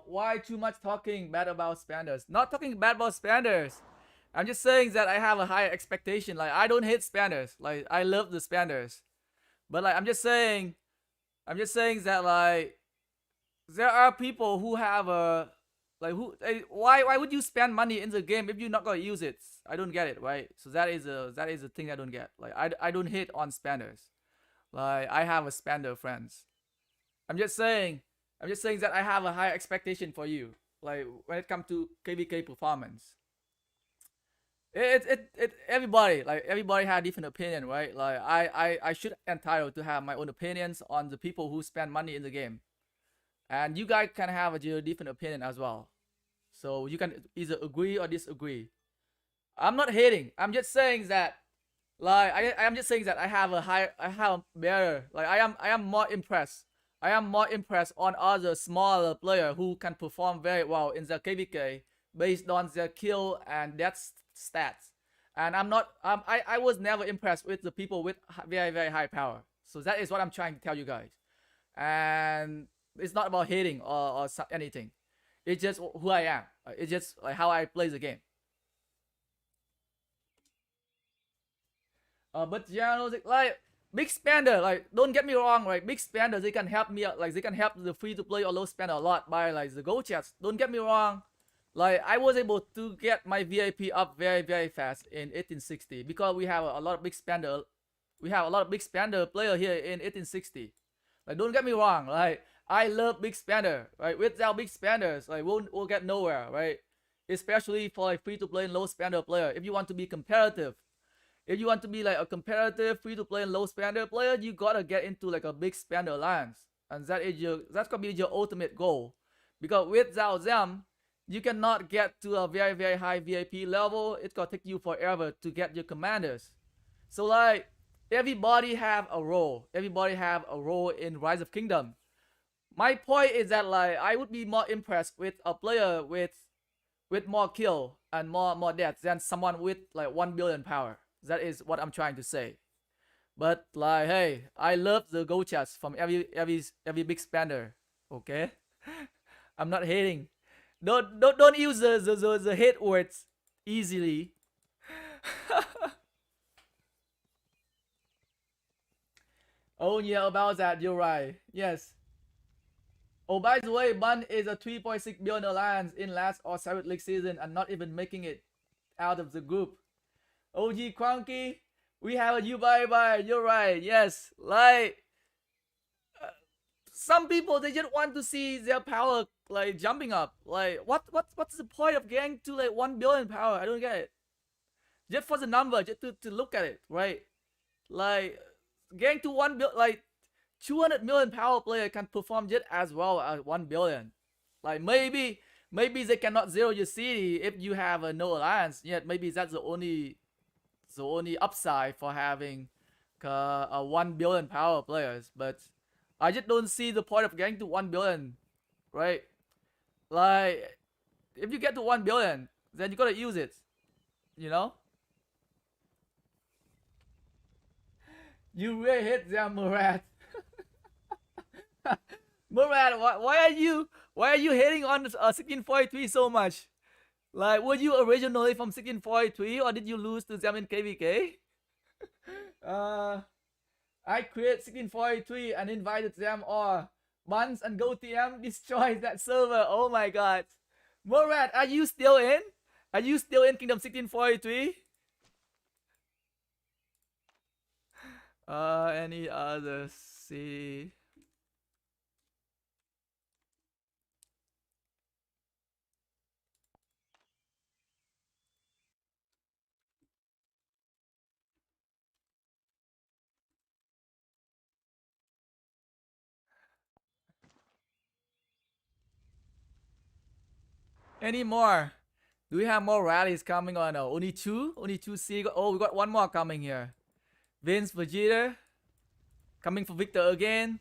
A: Why too much talking bad about Spanders? Not talking bad about Spanders. I'm just saying that I have a higher expectation. Like, I don't hate Spanders. Like, I love the Spanders. But like, I'm just saying that like, there are people who have a like why would you spend money in the game if you're not gonna use it? I don't get it, right? So that is a thing I don't get. Like, I don't hate on Spanders. Like, I have a Spander friends. I'm just saying that I have a higher expectation for you. Like, when it comes to KvK performance. Everybody had different opinion, right? Like, I should entitled to have my own opinions on the people who spend money in the game, and you guys can have a different opinion as well. So you can either agree or disagree. I'm not hating. I'm just saying that, like, I'm just saying that I have better. Like, I am more impressed. I am more impressed on other smaller player who can perform very well in the KvK based on their kill and death stats. And I was never impressed with the people with very, very high power. So that is what I'm trying to tell you guys. And it's not about hating or anything. It's just who I am. It's just like how I play the game. But yeah, like, big spender, like, don't get me wrong, right? Big spender, they can help me, like, they can help the free to play or low spender a lot by like the gold chats. Don't get me wrong. Like, I was able to get my VIP up very, very fast in 1860 because we have a lot of big spender. We have a lot of big spender player here in 1860. Like, don't get me wrong. Like, I love big spender. Right? Without big spenders, like, we'll get nowhere. Right? Especially for like free to play and low spender player. If you want to be competitive, if you want to be like a competitive free to play and low spender player, you gotta get into like a big spender alliance, and that's gonna be your ultimate goal. Because without them, you cannot get to a very, very high VIP level. It's gonna take you forever to get your commanders. So like, everybody have a role. Everybody have a role in Rise of Kingdom. My point is that, like, I would be more impressed with a player with more kill and more death than someone with like 1 billion power. That is what I'm trying to say. But like, hey, I love the go chats from every big spender. Okay, I'm not hating. Don't use the hate words easily. Oh yeah, about that, you're right. Yes. Oh, by the way, BUNS is a 3.6 billion alliance in last or seventh league season and not even making it out of the group. OG Cronky, we have a you bye. You're right. Yes, like, some people, they just want to see their power like jumping up. Like, what's the point of getting to like 1 billion power? I don't get it. Just for the number, just to look at it, right? Like, getting to 1 billion, like 200 million power player can perform just as well as 1 billion. Like, maybe they cannot zero your city if you have a no alliance. Yet maybe that's the only upside for having a 1 billion power players. But I just don't see the point of getting to 1 billion, right? Like, if you get to 1 billion, then you gotta use it, you know? You really hate them, Murad. Murad, why are you hating on 1643 so much? Like, were you originally from 1643 or did you lose to them in KvK? I created 1643 and invited them, or BUNS and GoTM destroyed that server. Oh my god. Murad, are you still in? Are you still in Kingdom 1643? Any other city? Any more? Do we have more rallies coming or no? Only two? Only two C. Oh, we got one more coming here. Vince, Vegeta. Coming for Victor again.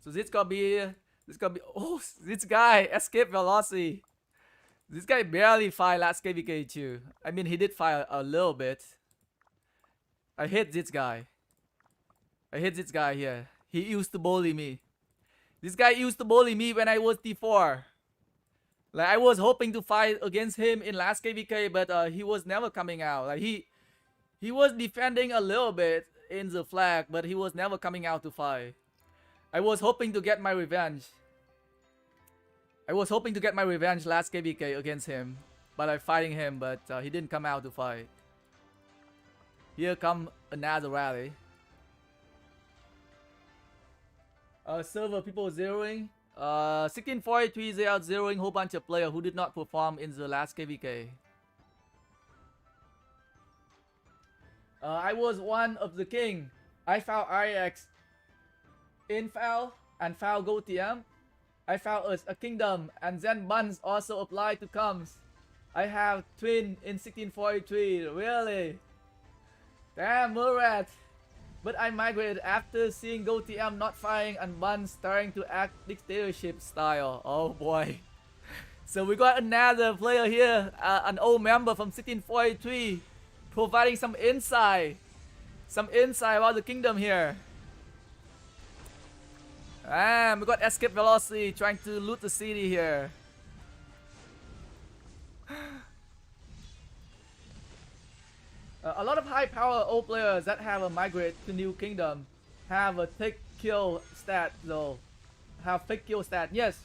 A: So this gonna be... Oh, this guy. Escape Velocity. This guy barely fired last KvK too. I mean, he did fire a little bit. I hate this guy. I hate this guy here. He used to bully me. This guy used to bully me when I was T4. Like, I was hoping to fight against him in last KvK, but he was never coming out. Like, he was defending a little bit in the flag, but he was never coming out to fight. I was hoping to get my revenge. I was hoping to get my revenge last KvK against him by fighting him, but he didn't come out to fight. Here come another rally. Server people zeroing. 1643, they are zeroing whole bunch of players who did not perform in the last KvK. I was one of the king. I found RX in foul and foul GoTM. I found us a kingdom, and then BUNS also applied to comes. I have twin in 1643. Really? Damn, Murad. But I migrated after seeing GoTM not firing and BUNS starting to act dictatorship style. Oh boy. So we got another player here, an old member from 1643, providing some insight about the kingdom here. And we got Escape Velocity trying to loot the city here. A lot of high power old players that have a migrate to new kingdom have a take kill stat though. Have fake kill stat. Yes.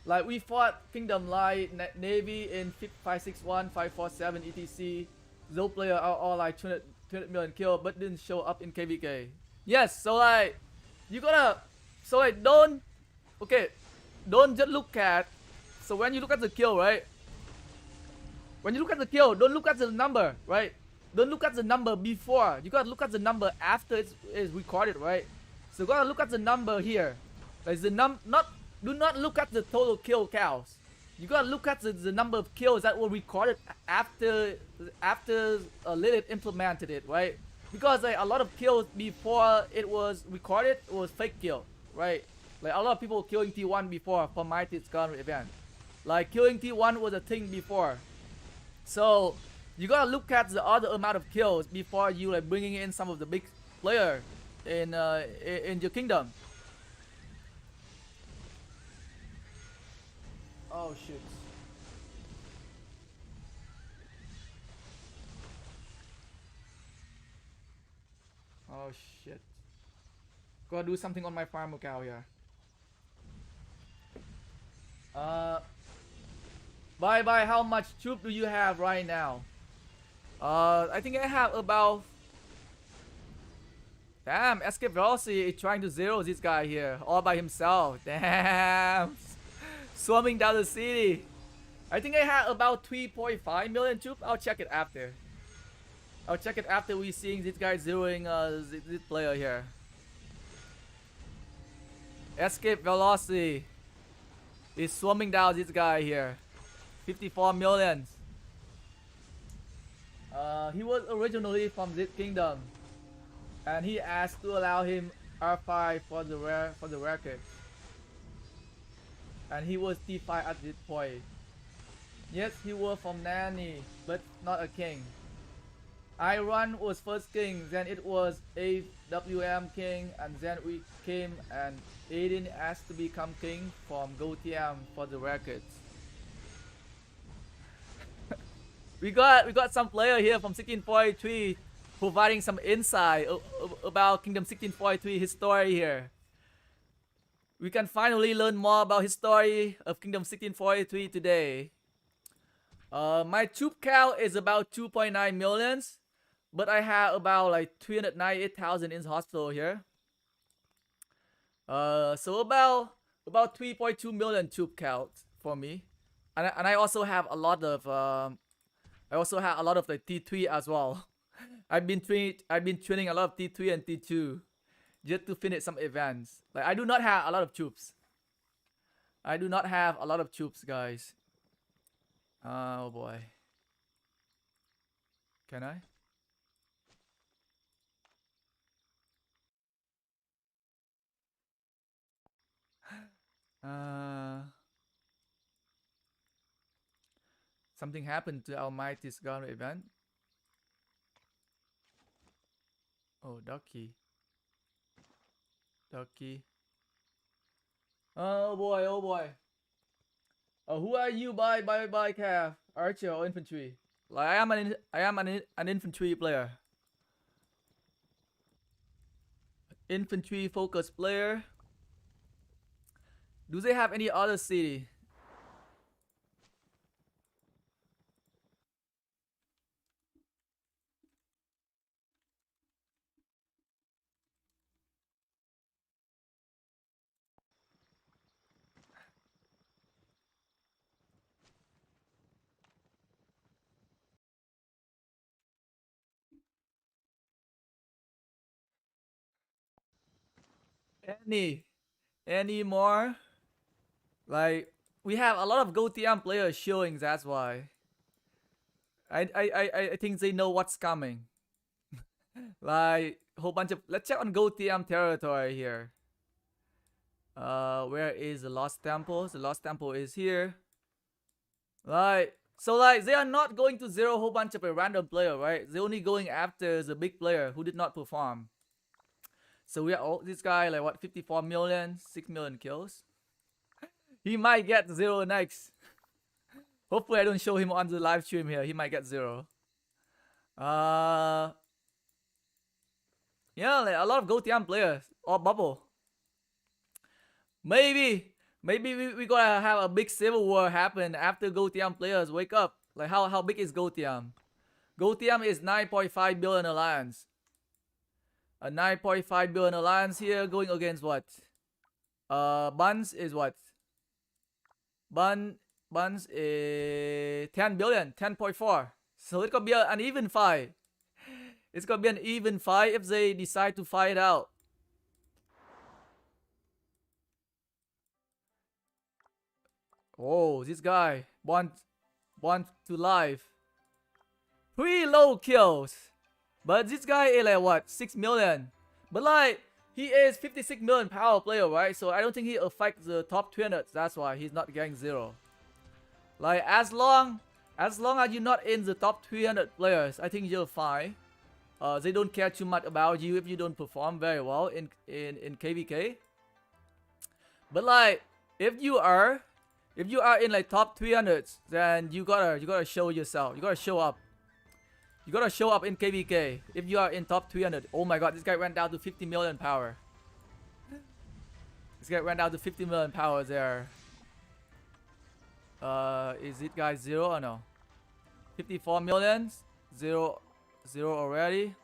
A: Like we fought kingdom like Navy in 561, 547 etc. Those players are all like 200 million kill but didn't show up in KvK. Yes, so like you gotta, so like don't just look at, so when you look at the kill, right? When you look at the kill, don't look at the number, right? Don't look at the number before. You gotta look at the number after it's recorded, right? So you gotta look at the number here. Like the do not look at the total kill counts. You gotta look at the number of kills that were recorded after Lilith implemented it, right? Because like a lot of kills before it was recorded was fake kill, right? Like a lot of people killing T1 before for Mighty Scarlet event. Like killing T1 was a thing before. So you gotta look at the other amount of kills before you like bringing in some of the big player in your kingdom. Oh shit. Oh shit. Gotta do something on my farm locale here. Bye, how much troop do you have right now? I think I have about... Damn, Escape Velocity is trying to zero this guy here all by himself. Damn. Swarming down the city. I think I have about 3.5 million troops. I'll check it after. I'll check it after we seeing this guy zeroing this player here. Escape Velocity is swarming down this guy here. 54 million. He was originally from this kingdom, and he asked to allow him R5 for the record. and he was T5 at this point. Yes, he was from Nanny, but not a king. Iran was first king, then it was AWM king, and then we came and Aiden asked to become king from GoTM for the records. we got some player here from 1643 providing some insight about Kingdom 1643 history here. We can finally learn more about history of Kingdom 1643 today. My troop count is about 2.9 millions, but I have about like 398,000 in hospital here. So about 3.2 million troop count for me, and I also have a lot of the T3 as well. I've been training a lot of T3 and T2 just to finish some events. Like I do not have a lot of troops. I do not have a lot of troops, guys. Oh boy. Can I? Something happened to our Mighty's Gun event. Oh, Ducky. Oh boy, oh boy. Who are you by Cav? Archer or infantry? Like I am an infantry player. Infantry focused player. Do they have any other city? Any more? Like we have a lot of GoTM players showing. That's why. I think they know what's coming. Like whole bunch of. Let's check on GoTM territory here. Where is the Lost Temple? The Lost Temple is here. Like so, like they are not going to zero a whole bunch of a random player, right? They're only going after the big player who did not perform. So we are all this guy like what 54 million, 6 million kills. He might get 0 next. Hopefully I don't show him on the live stream here. He might get 0. Yeah, like a lot of GoTM players or bubble. Maybe we gotta have a big civil war happen after GoTM players wake up. Like how big is GoTM? GoTM is 9.5 billion alliance. A 9.5 billion alliance here going against what? BUNS is what? BUNS is 10 billion, 10.4. So it could be an even fight. It's gonna be an even fight if they decide to fight out. Oh, this guy want to live. 3 low kills. But this guy is like what? 6 million. But like he is 56 million power player, right? So I don't think he affects the top 300. That's why he's not getting 0. Like as long as you're not in the top 300 players, I think you're fine. They don't care too much about you if you don't perform very well in KvK. But like if you are in like top 300s, then you gotta show yourself. You gotta show up. You gotta show up in KvK if you are in top 300. Oh my god, this guy went down to 50 million power. This guy went down to 50 million power there. Is it guy 0 or no? 54 million? 0 already.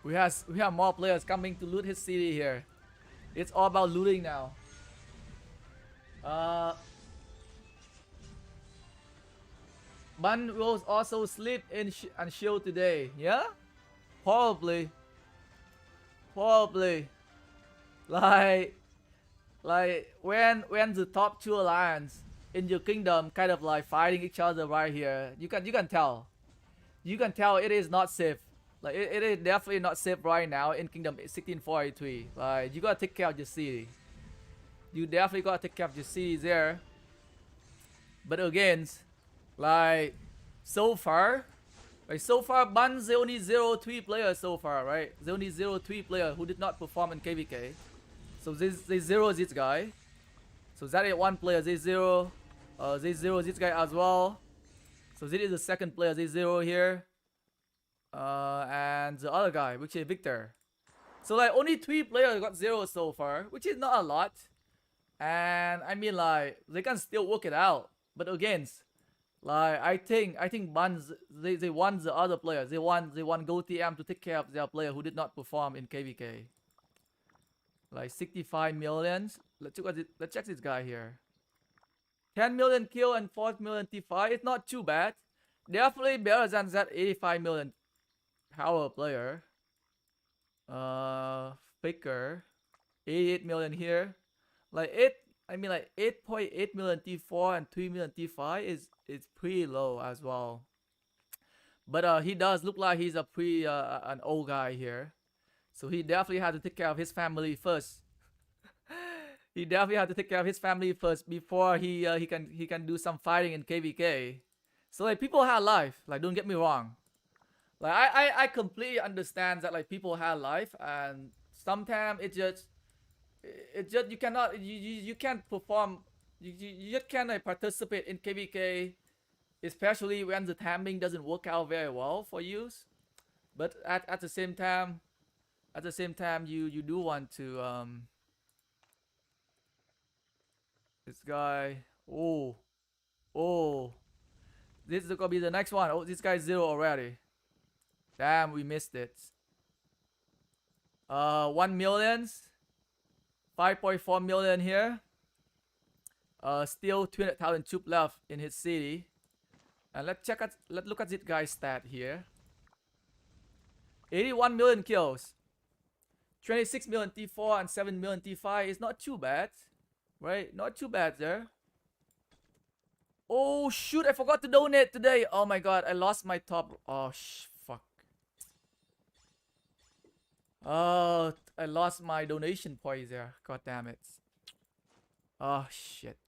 A: We have more players coming to loot his city here. It's all about looting now. Bun will also sleep in and show today. Yeah? Probably. Like when the top 2 alliance in your kingdom kind of like fighting each other right here, you can tell. You can tell it is not safe. Like it is definitely not safe right now in Kingdom 1643. Like you gotta take care of your city. You definitely gotta take care of your city there. But again, like so far, BUNS they only 0-3 players so far, right? They only 0-3 player who did not perform in KvK. So they zero this guy. So that is one player, they zero this guy as well. So this is the second player, they zero here. And the other guy, which is Victor. So like only 3 players got 0 so far, which is not a lot. And I mean like they can still work it out. But again, like I think BUNS they want the other players. They want GoTM to take care of their player who did not perform in KvK. Like 65 million. Let's check this guy here. 10 million kill and 4 million T5. It's not too bad. Definitely better than that 85 million power player. Faker. 88 million here. Like I mean like 8.8 million T4 and 3 million T5 is pretty low as well. But he does look like he's a pretty an old guy here. So he definitely had to take care of his family first. He definitely had to take care of his family first before he can do some fighting in KvK. So like people have life, like don't get me wrong. Like I completely understand that like people have life and sometimes it just you cannot you can't perform you just can't like, participate in KvK, especially when the timing doesn't work out very well for you. But at the same time you do want to this guy. Oh this is gonna be the next one. Oh, this guy's 0 already. Damn, we missed it. 1 million, 5.4 million here. Still 200,000 troop left in his city. And let's look at this guy's stat here. 81 million kills. 26 million T4 and 7 million T5 is not too bad. Right? Not too bad there. Oh shoot, I forgot to donate today. Oh my god, I lost my top. Oh fuck. Oh, I lost my donation points there. God damn it. Oh shit.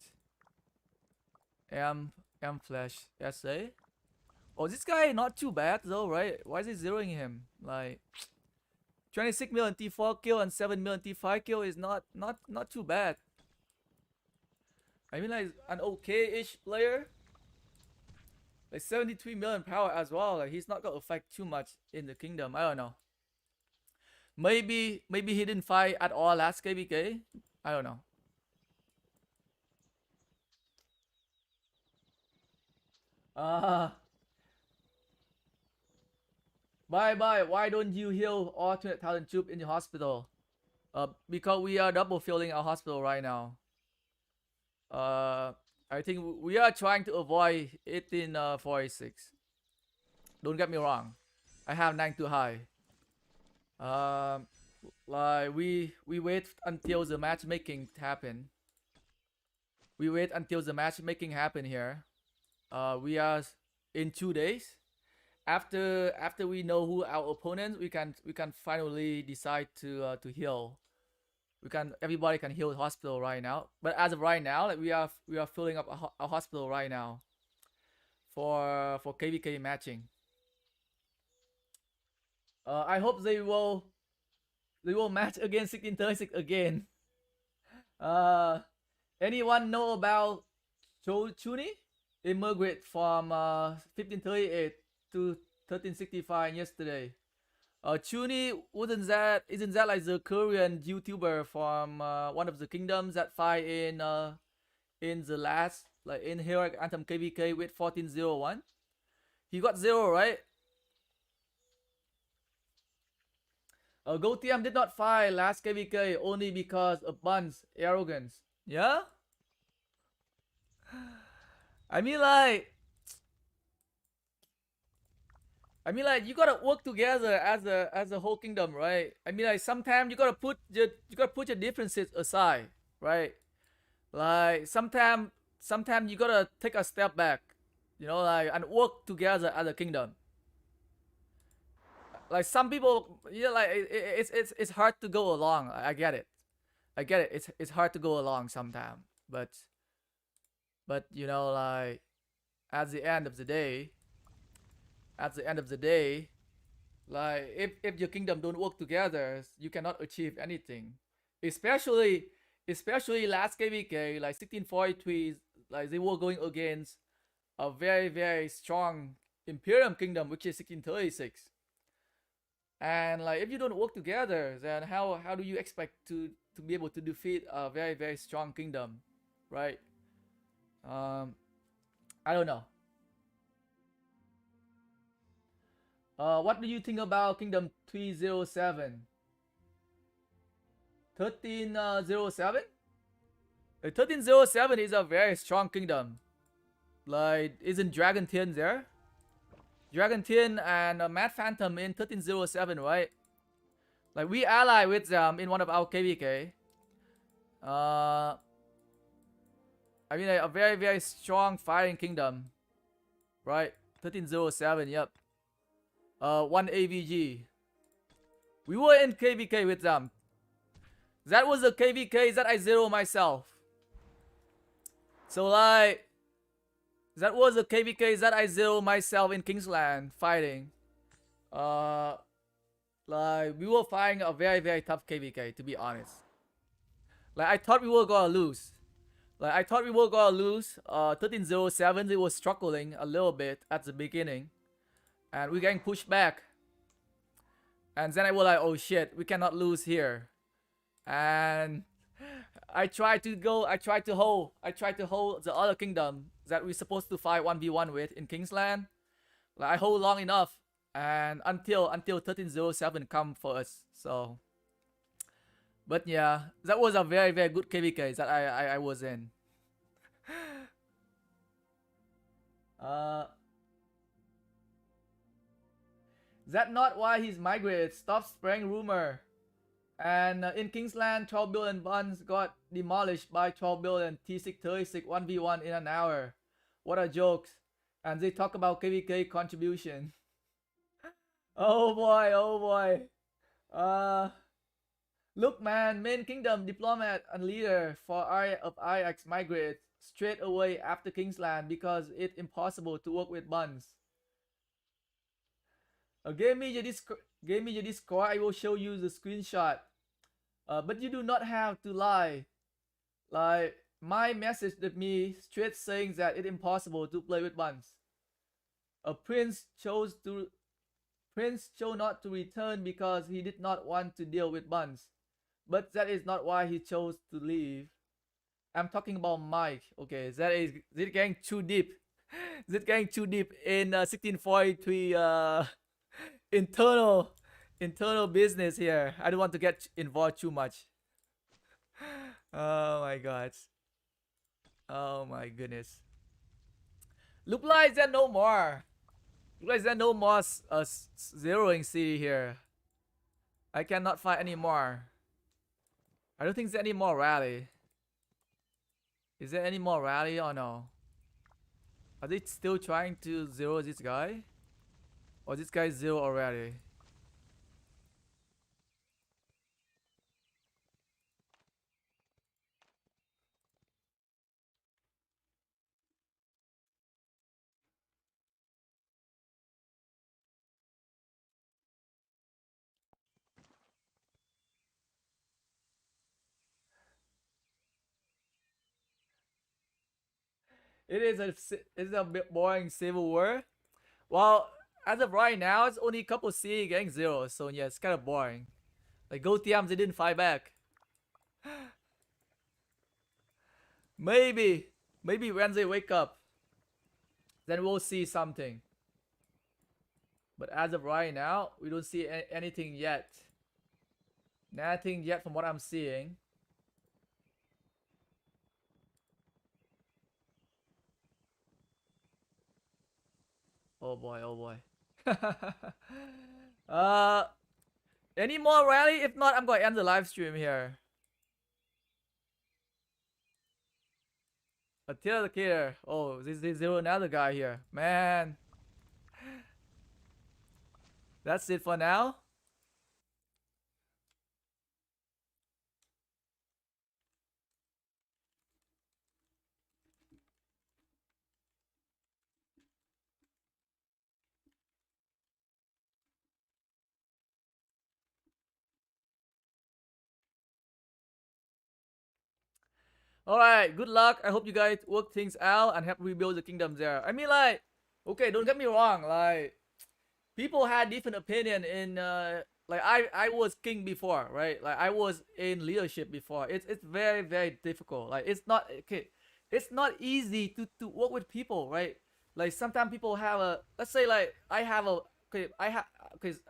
A: M Flash SA. Oh, this guy not too bad though, right? Why is he zeroing him? Like 26 million T4 kill and 7 million T5 kill is not too bad. I mean like an okay-ish player. Like 73 million power as well. Like he's not gonna affect too much in the kingdom. I don't know. Maybe he didn't fight at all last KvK. I don't know. Bye. Why don't you heal all 200,000 troops in the hospital? Because we are double filling our hospital right now. I think we are trying to avoid 1846. Don't get me wrong. I have 9 too high. Like we wait until the matchmaking happen. We wait until the matchmaking happen here. We are in 2 days. After we know who our opponents, we can finally decide to heal. Everybody can heal the hospital right now. But as of right now, like we are filling up a hospital right now for KvK matching. I hope they will match against 1636 again. Anyone know about Chuni? Immigrate from 1538 to 1365 yesterday. Chuni isn't that like the Korean YouTuber from one of the kingdoms that fight in the last like in Heroic Anthem KvK with 1401? He got 0, right? GoTM did not fight last KvK only because of BUNS arrogance. Yeah? I mean like you gotta work together as a whole kingdom, right? I mean like sometimes you gotta put your differences aside, right? Like sometimes you gotta take a step back, you know, like and work together as a kingdom. like some people, you know, like it's hard to go along. I get it. I get it. It's hard to go along sometimes. But you know, like at the end of the day, at the end of the day, like if your kingdom don't work together, you cannot achieve anything. Especially last KvK, like 1643, like they were going against a very strong Imperium kingdom, which is 1636. And like if you don't work together, then how do you expect to be able to defeat a very strong kingdom, right? I don't know. What do you think about Kingdom 307? 1307? 1307 is a very strong kingdom. Like, isn't Dragon Tien there? Dragon Tien and Mad Phantom in 1307, right? Like, we ally with them in one of our KvK. I mean, like, a very strong fighting kingdom, right? 1307, yep. 1 AVG. We were in KvK with them. That was a KvK that I zero myself. So like, that was a KvK that I zero myself in Kingsland fighting. Like we were fighting a very tough KvK, to be honest. Like I thought we were gonna lose. 1307, they were struggling a little bit at the beginning. And we're getting pushed back. And then I was like, oh shit, we cannot lose here. And I tried to hold the other kingdom that we're supposed to fight 1v1 with in Kingsland. Like I hold long enough, and until 1307 come for us. So, but yeah, that was a very good KvK that I was in. That not why he's migrated. Stop spreading rumor. And in Kingsland, 12 billion BUNS got demolished by 12 billion T636 1v1 in an hour. What a joke. And they talk about KvK contribution. Oh boy. Look man, main kingdom diplomat and leader for of IX migrate straight away after Kingsland because it's impossible to work with BUNS. Give me your Discord. I will show you the screenshot. But you do not have to lie. Like my message to me straight saying that it's impossible to play with BUNS. Prince chose not to return because he did not want to deal with BUNS. But that is not why he chose to leave. I'm talking about Mike. Okay, is it getting too deep? Is it getting too deep in 1643? Internal business here. I don't want to get involved too much. Oh my god. Oh my goodness. Look like there no more. Look like there no more zeroing city here. I cannot find any more. I don't think there's any more rally. Is there any more rally or no? Are they still trying to zero this guy? Or this guy zero already? It's a bit boring civil war. Well, as of right now, it's only a couple C getting zero, so yeah, it's kind of boring. Like Go TMs, they didn't fight back. Maybe when they wake up, then we'll see something. But as of right now, we don't see anything yet. Nothing yet from what I'm seeing. Oh boy. Any more rally? If not, I'm going to end the live stream here. Attila the Killer. Oh, this is zero another guy here. Man. That's it for now. All right, good luck. I hope you guys work things out and help rebuild the kingdoms there. I mean, like, okay, don't get me wrong. Like, people had different opinion in like I was king before, right? Like I was in leadership before. It's very very difficult. Like it's not okay. It's not easy to work with people, right? Like sometimes people have a, let's say like I have a, okay, I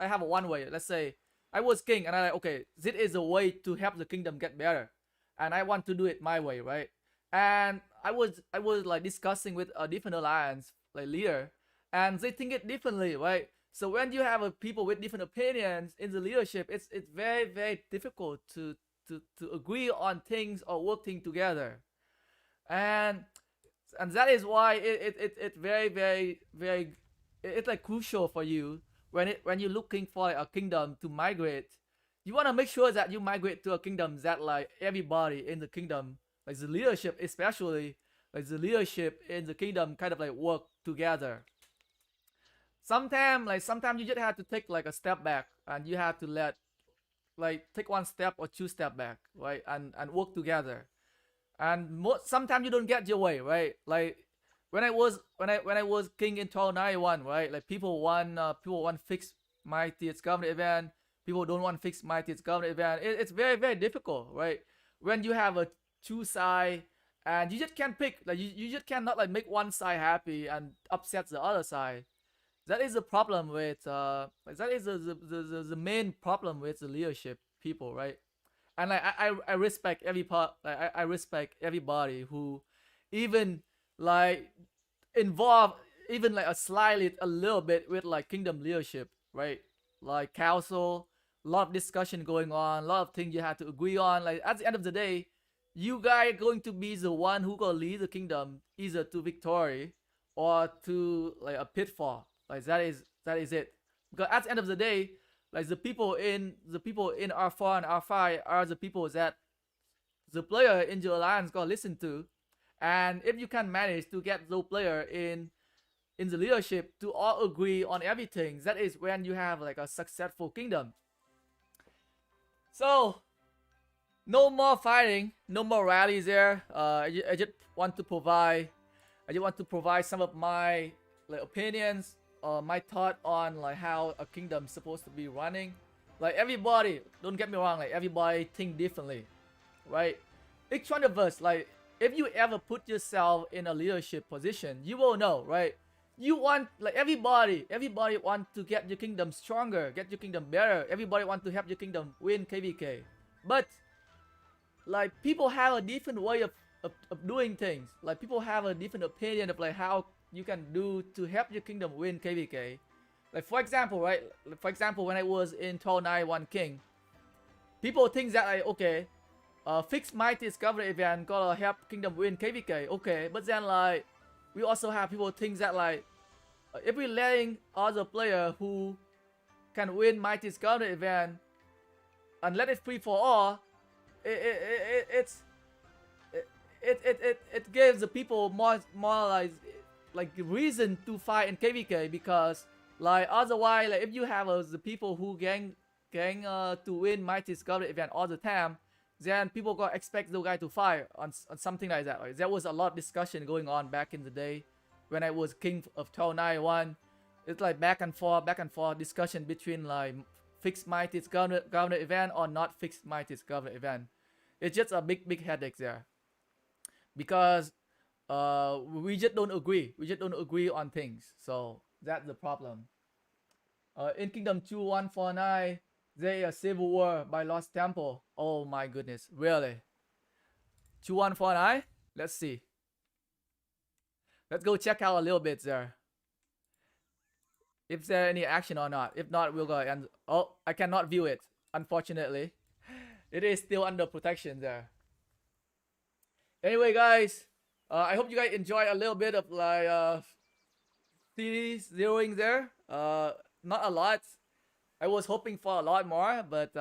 A: have a one way. Let's say I was king and I like, okay, this is a way to help the kingdom get better, and I want to do it my way, right? And I was like discussing with a different alliance like leader, and they think it differently, right? So when you have a people with different opinions in the leadership, it's very very difficult to agree on things or work things together, and that is why it very very very, it's like crucial for you when you're looking for like, a kingdom to migrate. You want to make sure that you migrate to a kingdom that like everybody in the kingdom, like the leadership especially, like the leadership in the kingdom kind of like work together. Sometimes you just have to take like a step back and you have to let, like, take one step or two step back, right, and work together. And sometimes you don't get your way, right? Like when I was king in 1291, right? Like people want fixed mightiest government event. People don't want fixed mightiest government event. It's very very difficult, right? When you have a two side and you just can't pick, like you just cannot like make one side happy and upset the other side. That is the problem with that is the main problem with the leadership people, right? And like I respect every part, like I respect everybody who even like involved even like a slightly a little bit with like kingdom leadership, right? Like council, a lot of discussion going on, a lot of things you have to agree on. Like at the end of the day, you guys going to be the one who gonna lead the kingdom either to victory or to like a pitfall. Like that is it. Because at the end of the day, like the people in R4 and R5 are the people that the player in your alliance gonna listen to. And if you can manage to get those player in the leadership to all agree on everything, that is when you have like a successful kingdom. So no more fighting, no more rallies there. I just want to provide, some of my like opinions, my thought on like how a kingdom's supposed to be running. Like everybody, don't get me wrong, like everybody think differently, right? Each one of us, like if you ever put yourself in a leadership position, you will know, right? You want like everybody want to get your kingdom stronger, get your kingdom better. Everybody want to help your kingdom win KvK, but like people have a different way of doing things. Like people have a different opinion of like how you can do to help your kingdom win KvK. Like for example, right? For example, when I was in 1291 King, people think that like okay, fixed mighty discovery event gonna help kingdom win KvK. Okay, but then like we also have people think that like if we letting other player who can win mighty discovery event and let it free for all, it's it gives the people more like reason to fight in KvK, because like otherwise like if you have the people who gang to win mighty discovery event all the time, then people gonna expect the guy to fight on something like that. Right? There was a lot of discussion going on back in the day when I was king of 1291. It's like back and forth discussion between like fixed mighty governor event or not fixed mighty governor event. It's just a big headache there, because we just don't agree. We just don't agree on things. So that's the problem. In Kingdom 2149, they a civil war by Lost Temple. Oh my goodness, really? 2149? Let's see. Let's go check out a little bit there. If there any action or not. If not, we'll go and oh, I cannot view it. Unfortunately, it is still under protection there. Anyway, guys, I hope you guys enjoy a little bit of like series zeroing there. Not a lot. I was hoping for a lot more, but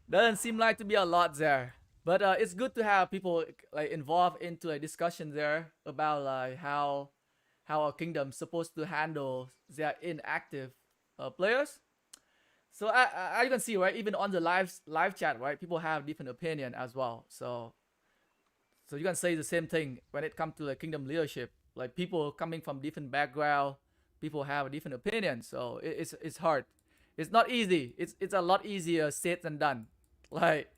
A: doesn't seem like to be a lot there. But it's good to have people like involved into a discussion there about like how a kingdom's supposed to handle their inactive players. So I can see, right, even on the live chat, right, people have different opinion as well. So you can say the same thing when it comes to the kingdom leadership. Like people coming from different background, people have a different opinion. So it's hard. It's not easy. It's a lot easier said than done. Like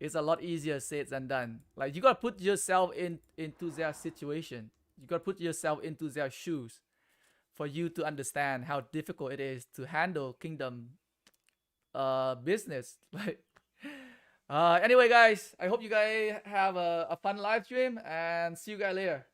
A: it's a lot easier said than done. Like you gotta put yourself into their situation. You gotta put yourself into their shoes for you to understand how difficult it is to handle kingdom business. Like anyway, guys, I hope you guys have a fun live stream and see you guys later.